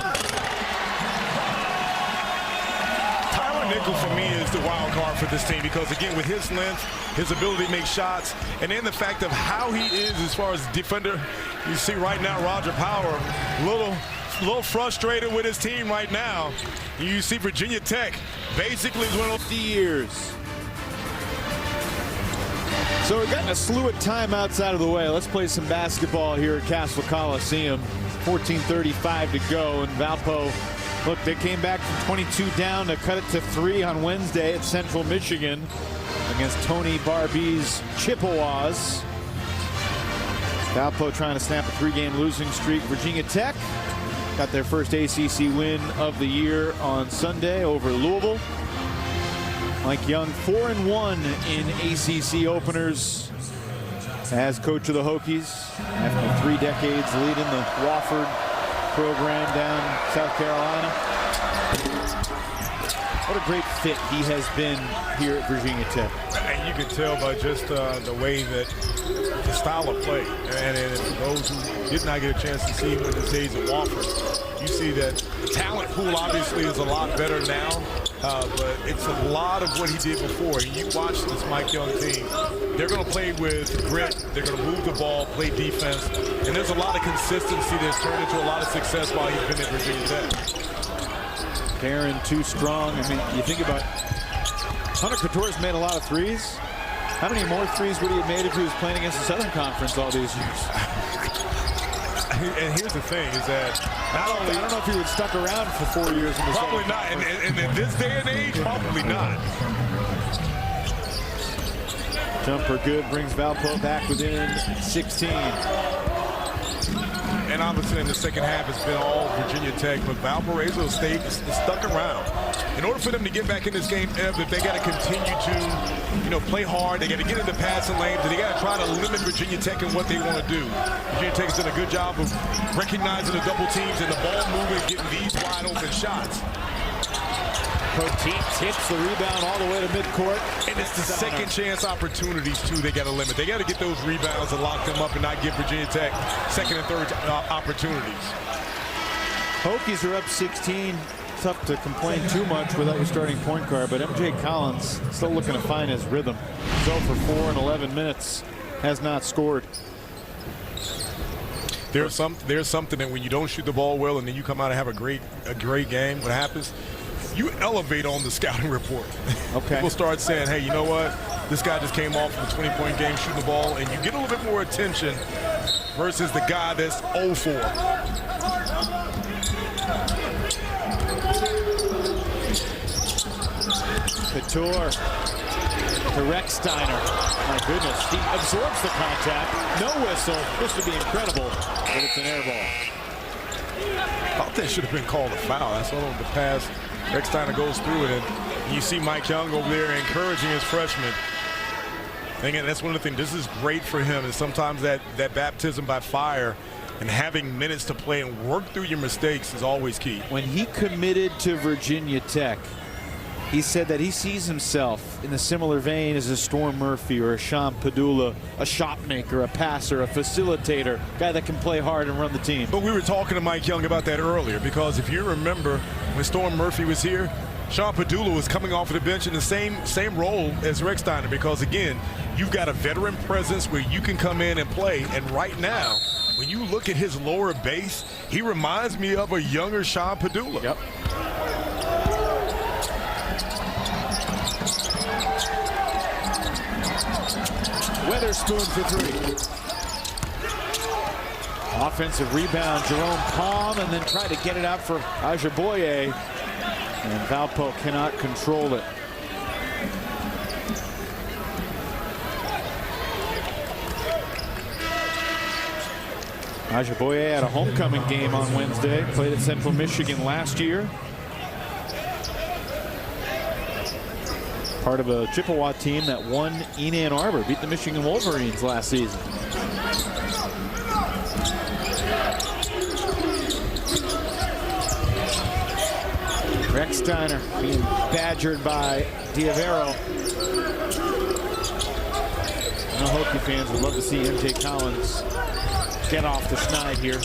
Tyler Nickel, for me, is the wild card for this team because, again, with his length, his ability to make shots, and then the fact of how he is as far as defender. You see right now Roger Power a little frustrated with his team right now. You see Virginia Tech basically is one of the years. So we've gotten a slew of timeouts out of the way. Let's play some basketball here at Castle Coliseum. 14:35 to go, and Valpo, look, they came back from 22 down to cut it to 3 on Wednesday at Central Michigan against Tony Barbie's Chippewas. Valpo trying to snap a 3-game losing streak. Virginia Tech got their first ACC win of the year on Sunday over Louisville. Mike Young 4-1 in ACC openers as coach of the Hokies after 3 decades leading the Wofford program down South Carolina. What a great fit he has been here at Virginia Tech. And you can tell by just the way that the style of play. And for those who did not get a chance to see him in the days of Wofford, you see that the talent pool obviously is a lot better now. But it's a lot of what he did before. You watch this Mike Young team. They're going to play with grit. They're going to move the ball, play defense. And there's a lot of consistency that's turned into a lot of success while he's been at Virginia Tech. Barron too strong. I mean, you think about Hunter Cattoor's made a lot of threes. How many more threes would he have made if he was playing against the Southern Conference all these years? And here's the thing is that not only I don't know if he would have stuck around for 4 years in the probably not, and in this day and age, probably not. Jumper good, brings Valpo back within 16. And obviously in the second half it's been all Virginia Tech, but Valparaiso State is stuck around. In order for them to get back in this game, Ev, they got to continue to, play hard. They got to get into passing lanes, and they got to try to limit Virginia Tech and what they want to do. Virginia Tech has done a good job of recognizing the double teams and the ball movement, getting these wide open shots. Poteet tips the rebound all the way to midcourt. And it's the second chance opportunities, too, they got to limit. They got to get those rebounds and lock them up and not give Virginia Tech second and third opportunities. Hokies are up 16. Tough to complain too much without your starting point guard, but MJ Collins still looking to find his rhythm. He's 0 for 4 in 11 minutes. Has not scored. There's something that when you don't shoot the ball well and then you come out and have a great game, what happens? You elevate on the scouting report. Okay. People start saying, hey, you know what? This guy just came off of a 20-point game shooting the ball, and you get a little bit more attention versus the guy that's 0 for. Cattoor to Rechsteiner. My goodness, he absorbs the contact. No whistle. This would be incredible, but it's an air ball. I thought that should have been called a foul. That's all the pass. Rechsteiner goes through it, and You see Mike Young over there encouraging his freshman. And again, that's one of the things. This is great for him. And sometimes that baptism by fire and having minutes to play and work through your mistakes is always key. When he committed to Virginia Tech, he said that he sees himself in a similar vein as a Storm Murphy or a Sean Padula, a shot maker, a passer, a facilitator, guy that can play hard and run the team. But we were talking to Mike Young about that earlier, because if you remember when Storm Murphy was here, Sean Padula was coming off of the bench in the same role as Rex Steiner, because again, you've got a veteran presence where you can come in and play. And right now, when you look at his lower base, he reminds me of a younger Sean Padula. Yep. Weatherspoon for three. Offensive rebound, Jerome Palm, and then try to get it out for Ajaboye. And Valpo cannot control it. Ajaboye had a homecoming game on Wednesday. Played at Central Michigan last year. Part of a Chippewa team that won in Ann Arbor, beat the Michigan Wolverines last season. Rex Steiner being badgered by Diavero. I know Hokie fans would love to see MJ Collins get off the schneid here.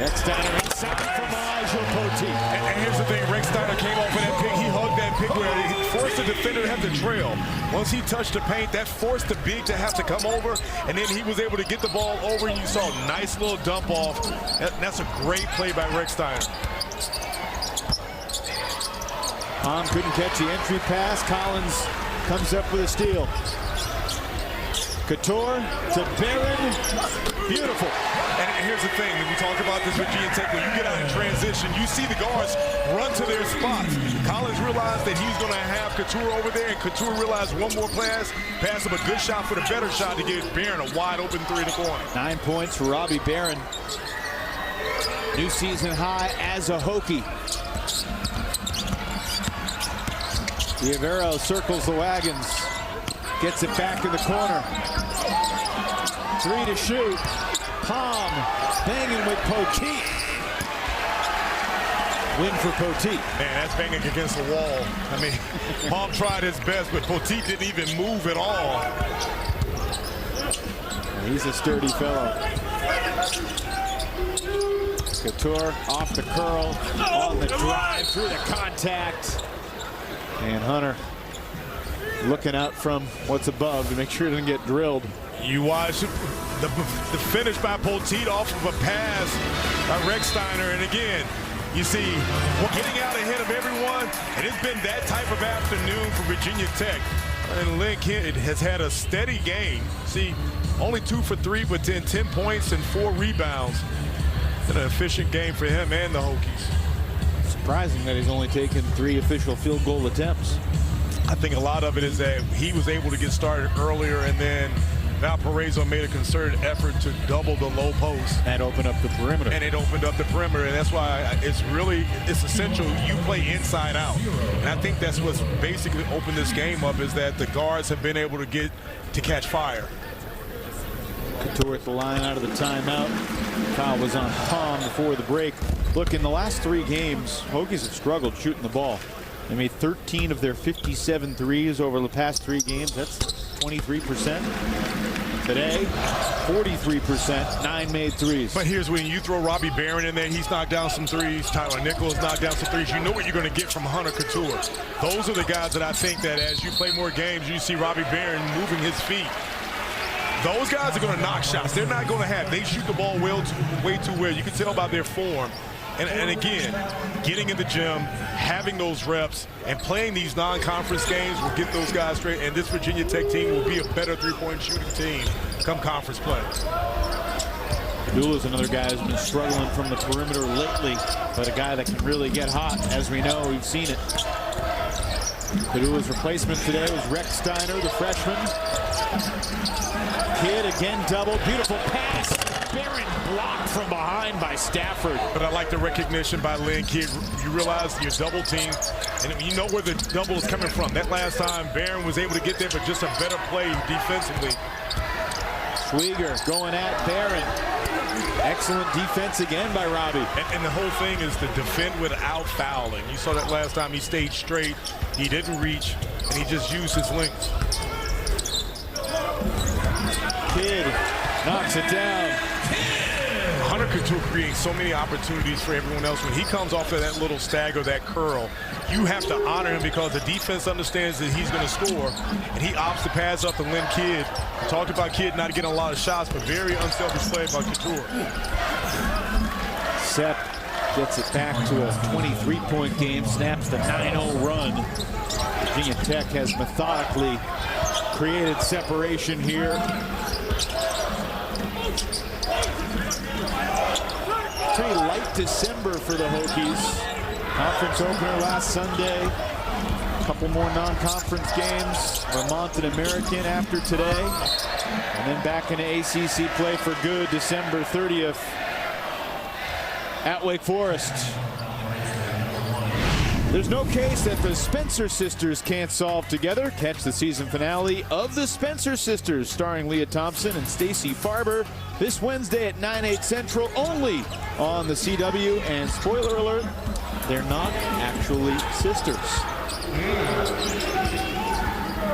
Rex Steiner inside from Elijah Poteet. And here's the thing, Rex Steiner came off of that pick. He hugged that pick where he forced the defender to have to trail. Once he touched the paint, that forced the big to have to come over, and then he was able to get the ball over, and you saw a nice little dump off. That's a great play by Rex Steiner. Palm couldn't catch the entry pass. Collins comes up with a steal. Cattoor to Barron. Beautiful. And here's the thing, when we talk about this Virginia Tech, when you get out in transition, you see the guards run to their spots. Collins realized that he's going to have Cattoor over there, and Cattoor realized one more pass him a good shot for the better shot to get Barron a wide open three in the corner. 9 points for Robbie Barron. New season high as a Hokie. Diavero circles the wagons. Gets it back in the corner. Three to shoot. Palm banging with Poteet. Win for Poteet. Man, that's banging against the wall. I mean, Palm tried his best, but Poteet didn't even move at all. He's a sturdy fellow. Cattoor off the curl, on the drive, through the contact. And Hunter looking out from what's above to make sure it doesn't get drilled. You watch the finish by Poteet off of a pass by Rex Steiner. And again, you see, we're getting out ahead of everyone. And it's been that type of afternoon for Virginia Tech. And Lynn Kidd has had a steady game. See, only 2 for 3, but 10 points and 4 rebounds. It's been an efficient game for him and the Hokies. Surprising that he's only taken 3 official field goal attempts. I think a lot of it is that he was able to get started earlier, and then Valparaiso made a concerted effort to double the low post. And open up the perimeter. And it opened up the perimeter, and that's why it's essential you play inside out. And I think that's what's basically opened this game up, is that the guards have been able to catch fire. Cattoor at the line out of the timeout. Foul was on Palm before the break. Look, in the last 3 games, Hokies have struggled shooting the ball. They made 13 of their 57 threes over the past 3 games. That's 23%. Today, 43%, 9 made threes. But here's when you throw Robbie Barron in there, he's knocked down some threes. Tyler Nichols knocked down some threes. You know what you're going to get from Hunter Cattoor. Those are the guys that I think that as you play more games, you see Robbie Barron moving his feet. Those guys are going to knock shots. They're not going to they shoot the ball way too well. You can tell by their form. And again, getting in the gym, having those reps, and playing these non-conference games will get those guys straight. And this Virginia Tech team will be a better three-point shooting team come conference play. Padula's another guy who's been struggling from the perimeter lately, but a guy that can really get hot. As we know, we've seen it. Padula's replacement today was Rex Steiner, the freshman. Kidd again double, beautiful pass. Barron blocked from behind by Stafford. But I like the recognition by Lynn Kidd. You realize your double team, and you know where the double is coming from. That last time, Barron was able to get there, but just a better play defensively. Swigger going at Barron. Excellent defense again by Robbie. And the whole thing is to defend without fouling. You saw that last time. He stayed straight. He didn't reach, and he just used his length. Kidd knocks it down. Hunter Cattoor creates so many opportunities for everyone else. When he comes off of that little stagger, that curl, you have to honor him because the defense understands that he's going to score, and he opts to pass up to Lynn Kidd. We talked about Kidd not getting a lot of shots, but very unselfish play by Cattoor. Sepp gets it back to a 23-point game, snaps the 9-0 run. Virginia Tech has methodically created separation here. Pretty light December for the Hokies. Conference opener last Sunday. A couple more non-conference games. Vermont and American after today. And then back into ACC play for good December 30th at Wake Forest. There's no case that the Spencer sisters can't solve together. Catch the season finale of the Spencer sisters starring Leah Thompson and Stacey Farber this Wednesday at 9/8 Central only on the CW. And spoiler alert, they're not actually sisters.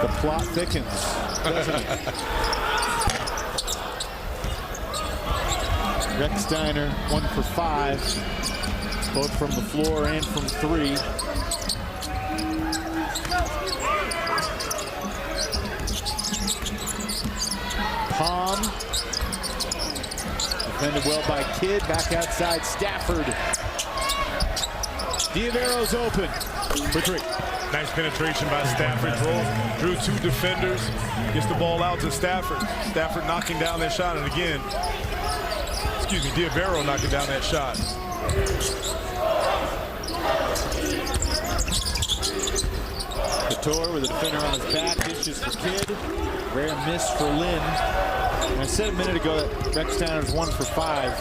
The plot thickens, doesn't it? Rex Steiner 1 for 5, both from the floor and from 3. Palm defended well by Kidd. Back outside Stafford. Diavero's open for 3. Nice penetration by Stafford. Drew 2 defenders. Gets the ball out to Stafford. Stafford knocking down that shot. And again, excuse me, Diavero knocking down that shot. Cattoor with a defender on his back. Dishes for Kidd. Rare miss for Lynn. And I said a minute ago that Rex Steiner's 1 for 5.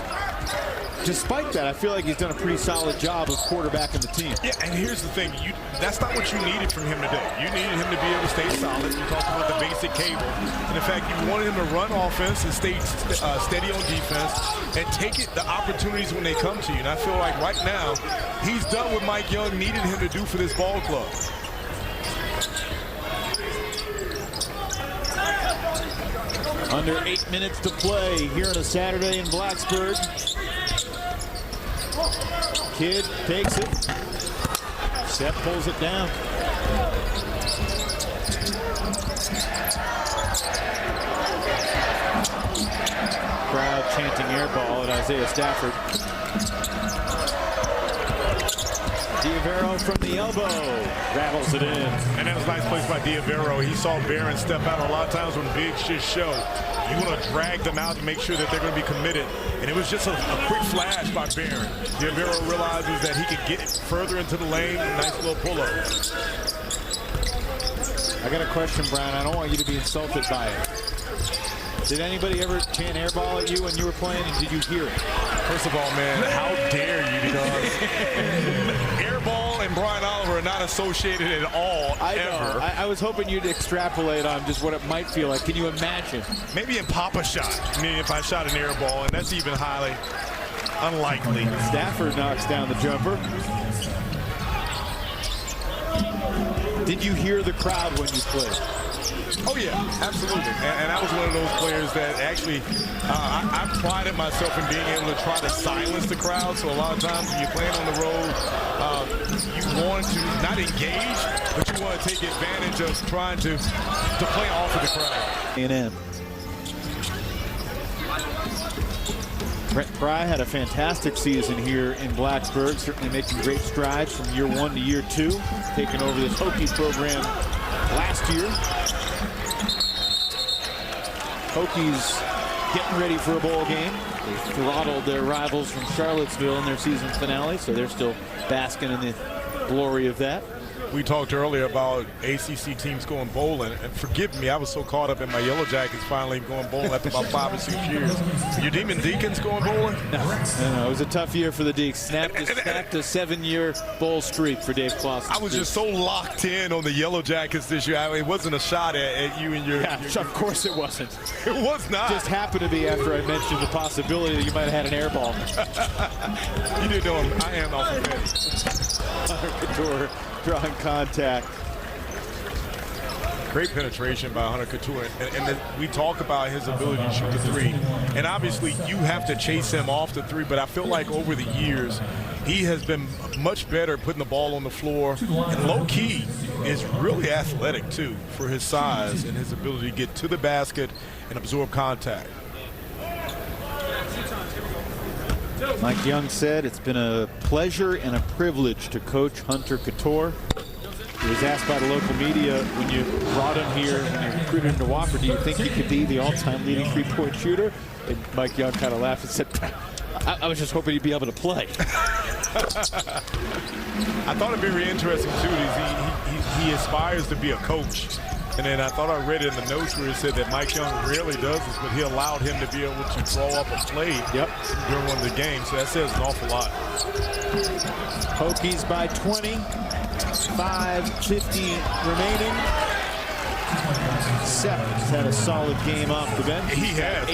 Despite that, I feel like he's done a pretty solid job of quarterbacking the team. Yeah, and here's the thing. That's not what you needed from him today. You needed him to be able to stay solid. You talked about the basic cable. And in fact, you wanted him to run offense and stay steady on defense and take the opportunities when they come to you. And I feel like right now, he's done what Mike Young needed him to do for this ball club. Under 8 minutes to play here on a Saturday in Blacksburg. Kidd takes it. Sepp pulls it down. Crowd chanting air ball at Isaiah Stafford. Diavero from the elbow. Rattles it in. And that was a nice place by Diavero. He saw Barron step out. A lot of times when bigs just show, you want to drag them out to make sure that they're going to be committed. And it was just a quick flash by Barron. Diavero realizes that he could get further into the lane. Nice little pull-up. I got a question, Brian. I don't want you to be insulted by it. Did anybody ever chant airball at you when you were playing, and did you hear it? First of all, man, how dare you? Because airball and Brian Oliver are not associated at all, ever. I was hoping you'd extrapolate on just what it might feel like. Can you imagine? Maybe in Papa shot. I mean, if I shot an airball, and that's even highly unlikely. Stafford knocks down the jumper. Did you hear the crowd when you played? Oh, yeah, absolutely. And I was one of those players that actually, I prided myself in being able to try to silence the crowd. So a lot of times when you're playing on the road, you want to not engage, but you want to take advantage of trying to play off of the crowd. A&M. Brent Pry had a fantastic season here in Blacksburg, certainly making great strides from year 1 to year 2, taking over this Hokies program last year. Hokies getting ready for a bowl game. They throttled their rivals from Charlottesville in their season finale, so they're still basking in the glory of that. we talked earlier about ACC teams going bowling, and forgive me, I was so caught up in my Yellow Jackets finally going bowling after about 5 or 6 years. Your Demon Deacons going bowling? No, it was a tough year for the Deeks. Snapped a 7-year bowl streak for Dave Clausen. I was just so locked in on the Yellow Jackets this year. It wasn't a shot at you and your... Yeah, of course it wasn't. It was not. Just happened to be after I mentioned the possibility that you might have had an air ball. You didn't know I am off the bench. Cattoor drawing contact. Great penetration by Hunter Cattoor, and we talk about his ability to shoot the three. And obviously, you have to chase him off the three, but I feel like over the years, he has been much better putting the ball on the floor. And low-key is really athletic, too, for his size and his ability to get to the basket and absorb contact. Mike Young said it's been a pleasure and a privilege to coach Hunter Cattoor. He was asked by the local media, when you brought him here, when you recruited him to Wofford, do you think he could be the all-time leading three-point shooter? And Mike Young kind of laughed and said, I was just hoping he'd be able to play. I thought it'd be very interesting, too, is he aspires to be a coach. And then I thought I read it in the notes where it said that Mike Young rarely does this, but he allowed him to be able to draw up a play during one of the games. So that says an awful lot. Hokies by 20. 5:50 remaining. Sepp has had a solid game off the bench. He has.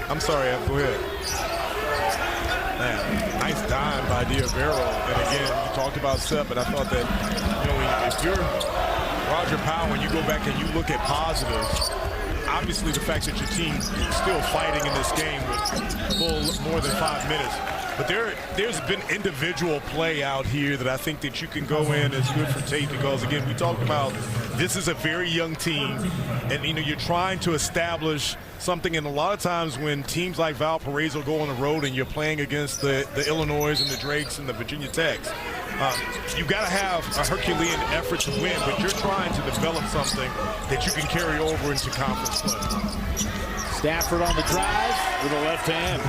I'm sorry, go ahead. Man, nice dime by Diavero. And again, you talked about Sepp, but I thought that, if you're Roger Powell, when you go back and you look at positives, obviously the fact that your team is still fighting in this game with more than 5 minutes. But there's been individual play out here that I think that you can go in as good for Tate, because, again, we talked about this is a very young team, and, you're trying to establish something. And a lot of times when teams like Valparaiso go on the road and you're playing against the Illinois and the Drakes and the Virginia Techs, you got to have a Herculean effort to win, but you're trying to develop something that you can carry over into conference play. Stafford on the drive with a left hand.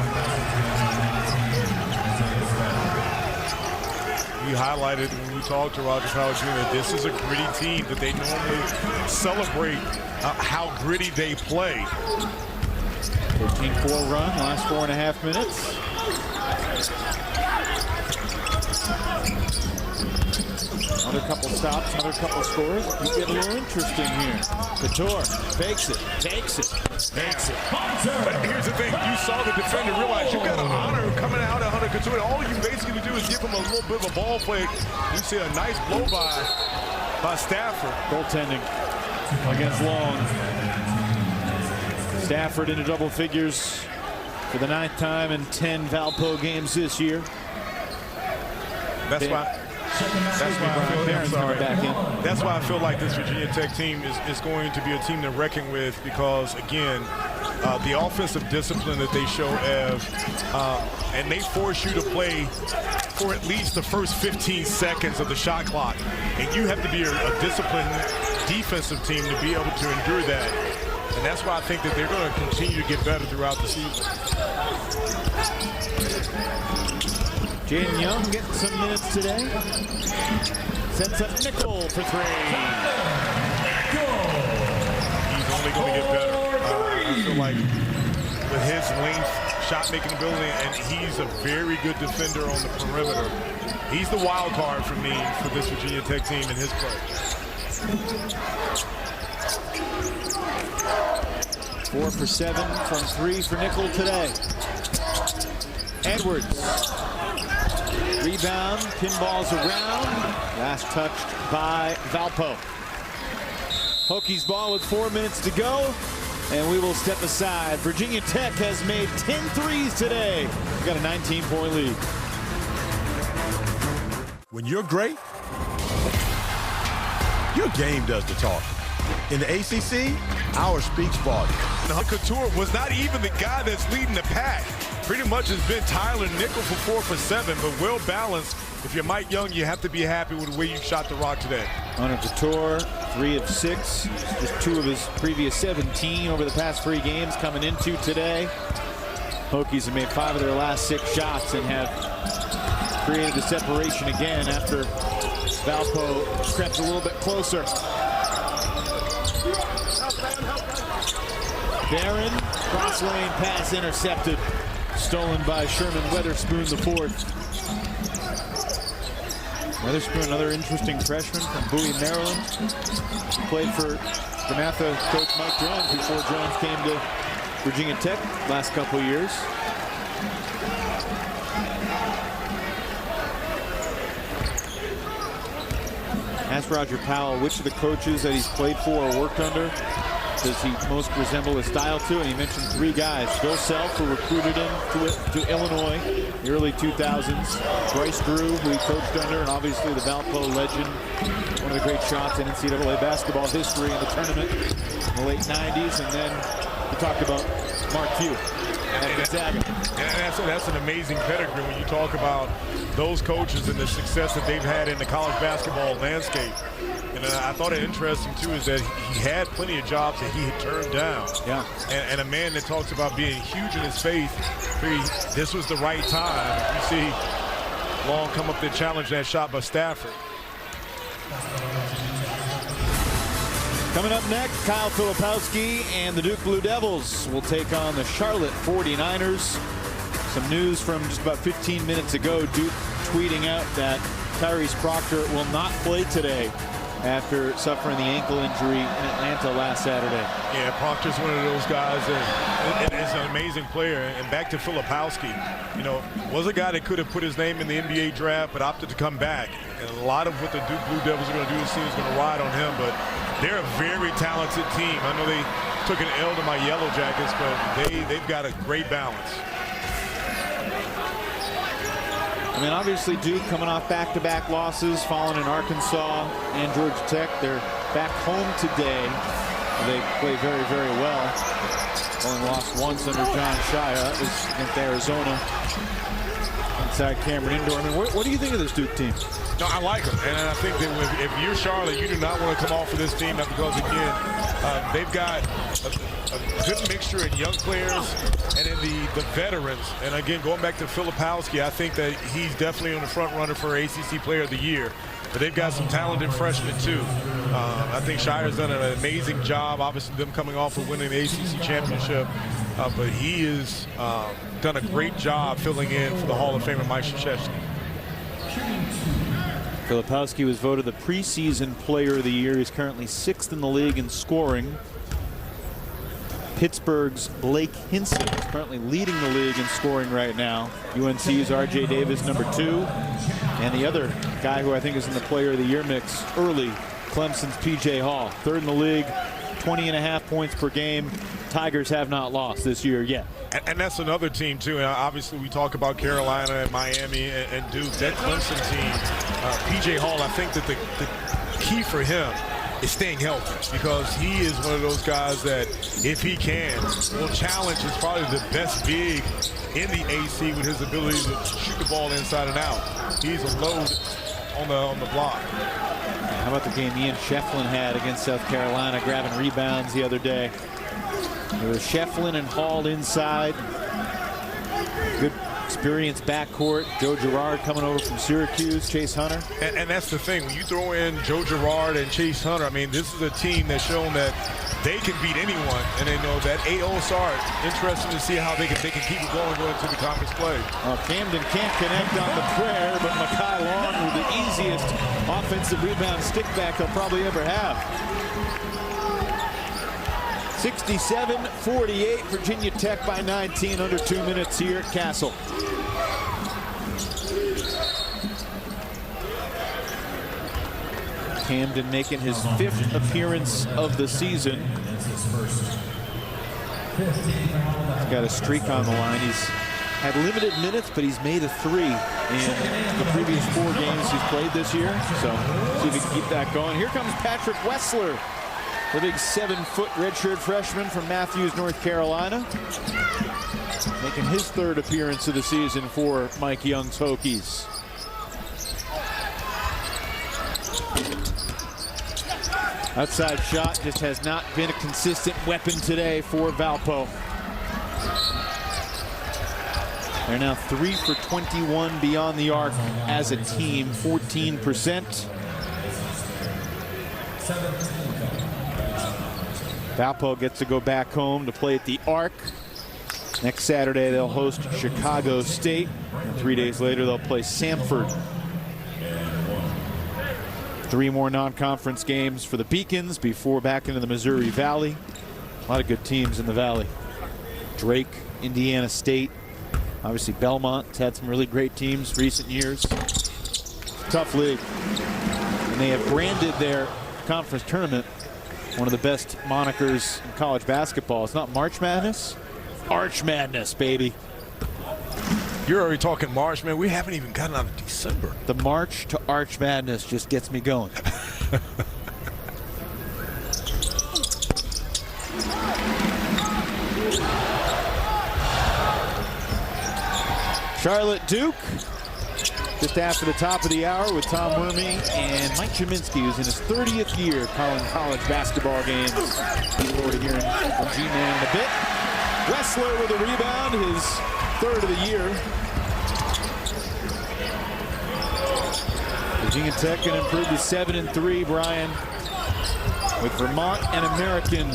We highlighted when we talked to Roger Powell Jr. this is a gritty team, that they normally celebrate how gritty they play. 13-4 run, last 4.5 minutes. Another couple stops, another couple scores. You get a little interesting here. Cattoor fakes it, takes it, makes it. But here's the thing, you saw the defender realize you've got an honor coming out of Hunter Cattoor. All you basically do is give him a little bit of a ball fake. You see a nice blow by Stafford. Goaltending against Long. Stafford into double figures for the 9th time in 10 Valpo games this year. That's why I feel like this Virginia Tech team is going to be a team to reckon with, because, again, the offensive discipline that they show, and they force you to play for at least the first 15 seconds of the shot clock. And you have to be a disciplined defensive team to be able to endure that. And that's why I think that they're going to continue to get better throughout the season. Jaden Young getting some minutes today. Sends up Nickel for 3. He's only going to get better. I feel like with his length, shot-making ability, and he's a very good defender on the perimeter. He's the wild card for me for this Virginia Tech team in his play. 4 for 7 from 3 for Nickel today. Edwards. Rebound, pinballs around. Last touched by Valpo. Hokies ball with 4 minutes to go, and we will step aside. Virginia Tech has made 10 threes today. We've got a 19-point lead. When you're great, your game does the talking. In the ACC, ours speaks volume. Cattoor was not even the guy that's leading the pack. Pretty much has been Tyler Nickel for 4 for 7, but well balanced. If you're Mike Young, you have to be happy with the way you shot the rock today. Hunter Cattoor, 3 of 6. Just 2 of his previous 17 over the past 3 games coming into today. Hokies have made 5 of their last 6 shots and have created the separation again after Valpo crept a little bit closer. Barron, cross lane pass intercepted. Stolen by Sherman Weatherspoon IV. Weatherspoon, another interesting freshman from Bowie, Maryland. Played for DeMatha coach Mike Jones before Jones came to Virginia Tech last couple of years. Asked Roger Powell which of the coaches that he's played for or worked under does he most resemble his style to, and he mentioned 3 guys. Bill Self, who recruited him to Illinois in the early 2000s. Bryce Drew, who he coached under, and obviously the Valpo legend, one of the great shots in NCAA basketball history in the tournament in the late 90s. And then we talked about Mark Few at Gonzaga. And that's an amazing pedigree when you talk about those coaches and the success that they've had in the college basketball landscape. And I thought it interesting, too, is that he had plenty of jobs that he had turned down. Yeah. And a man that talks about being huge in his faith, this was the right time. You see Long come up to challenge that shot by Stafford. Coming up next, Kyle Filipowski and the Duke Blue Devils will take on the Charlotte 49ers. Some news from just about 15 minutes ago. Duke tweeting out that Tyrese Proctor will not play today after suffering the ankle injury in Atlanta last Saturday. Yeah, Proctor's one of those guys that is an amazing player. And back to Filipowski, you know, was a guy that could have put his name in the NBA draft but opted to come back. And a lot of what the Duke Blue Devils are going to do this season is going to ride on him. But they're a very talented team. I know they took an L to my Yellow Jackets, but they've got a great balance. I mean, obviously Duke coming off back-to-back losses, falling in Arkansas and Georgia Tech. They're back home today. They play very, very well. Only lost once under John Shia. That was against Arizona inside Cameron Indoor. I mean, what do you think of this Duke team? No, I like them, and I think that if you're Charlotte, you do not want to come off of this team, not because, again, they've got a good mixture in young players and in the veterans. And again, going back to Filipowski, I think that he's definitely on the front runner for ACC Player of the Year. But they've got some talented freshmen too. I think Shire's done an amazing job. Obviously, them coming off of winning the ACC championship, but he has done a great job filling in for the Hall of Famer Mike Krzyzewski. Filipowski was voted the preseason player of the year. He's currently 6th in the league in scoring. Pittsburgh's Blake Hinson is currently leading the league in scoring right now. UNC's R.J. Davis, number 2. And the other guy who I think is in the player of the year mix early, Clemson's P.J. Hall. 3rd in the league, 20.5 points per game. Tigers have not lost this year yet. And that's another team, too. And obviously, we talk about Carolina and Miami and Duke. That Clemson team, P.J. Hall, I think that the key for him is staying healthy, because he is one of those guys that, if he can, will challenge is probably the best big in the AC with his ability to shoot the ball inside and out. He's a load on the block. How about the game Ian Shefflin had against South Carolina, grabbing rebounds the other day? It was Shefflin and Hall inside. Good experienced backcourt. Joe Girard coming over from Syracuse, Chase Hunter. And that's the thing. When you throw in Joe Girard and Chase Hunter, I mean, this is a team that's shown that they can beat anyone. And they know that 8-0 start. Interesting to see how they can keep it going into the conference play. Camden can't connect on the prayer, but Makai Long with the easiest offensive rebound stick back he'll probably ever have. 67-48, Virginia Tech by 19, under 2 minutes here at Castle. Camden making his 5th appearance of the season. He's got a streak on the line. He's had limited minutes, but he's made a 3 in the previous 4 games he's played this year. So see if he can keep that going. Here comes Patrick Wessler, the big 7-foot redshirt freshman from Matthews, North Carolina, making his 3rd appearance of the season for Mike Young's Hokies. Outside shot just has not been a consistent weapon today for Valpo. They're now 3 for 21 beyond the arc as a team, 14%. Valpo gets to go back home to play at the Arc. Next Saturday, they'll host Chicago State. And 3 days later, they'll play Samford. 3 more non-conference games for the Beacons before back into the Missouri Valley. A lot of good teams in the Valley. Drake, Indiana State, obviously Belmont's had some really great teams recent years. Tough league. And they have branded their conference tournament one of the best monikers in college basketball. It's not March Madness, Arch Madness, baby. You're already talking March, man. We haven't even gotten out of December. The march to Arch Madness just gets me going. Charlotte Duke, just after the top of the hour with Tom Wormy and Mike Chiminski, who's in his 30th year calling college basketball games. We'll go to hearing from G-Man in a bit. Wessler with a rebound, his 3rd of the year. Virginia Tech can improve to 7-3, Brian, with Vermont and American,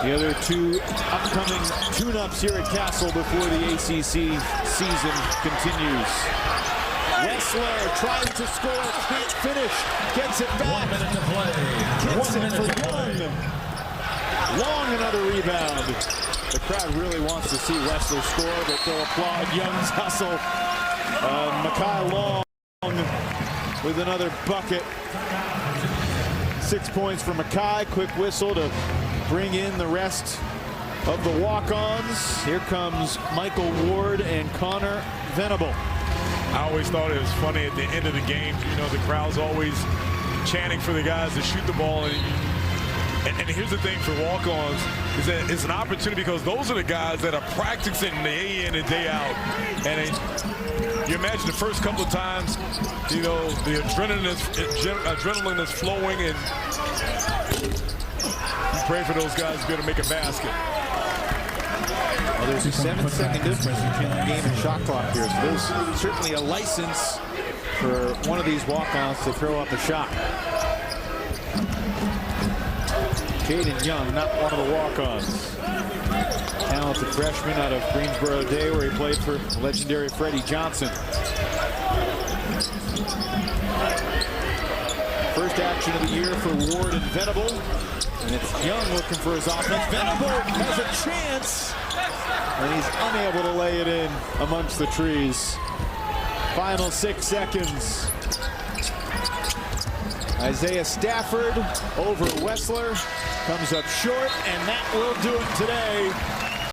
the other 2 upcoming tune-ups here at Castle before the ACC season continues. Wessler tries to score, can't finish, gets it back. 1 minute to play. Gets 1 it minute for to Young. play. Long, another rebound. The crowd really wants to see Wessler score, but they'll applaud Young's hustle. Makai Long with another bucket. 6 points for Makai. Quick whistle to bring in the rest of the walk-ons. Here comes Michael Ward and Connor Venable. I always thought it was funny at the end of the game. You know, the crowd's always chanting for the guys to shoot the ball. And here's the thing for walk-ons is that it's an opportunity because those are the guys that are practicing day in and day out. And you imagine the first couple of times, you know, the adrenaline is flowing, and you pray for those guys to be able to make a basket. Well, there's a 7-second difference between the game and shot clock here, so there's certainly a license for one of these walk-ons to throw up a shot. Jaden Young, not one of the walk-ons. Talented freshman out of Greensboro Day, where he played for legendary Freddie Johnson. First action of the year for Ward and Venable. And it's Young looking for his offense. Venable has a chance, and he's unable to lay it in amongst the trees. Final 6 seconds. Isaiah Stafford over Wessler. Comes up short, and that will do it today.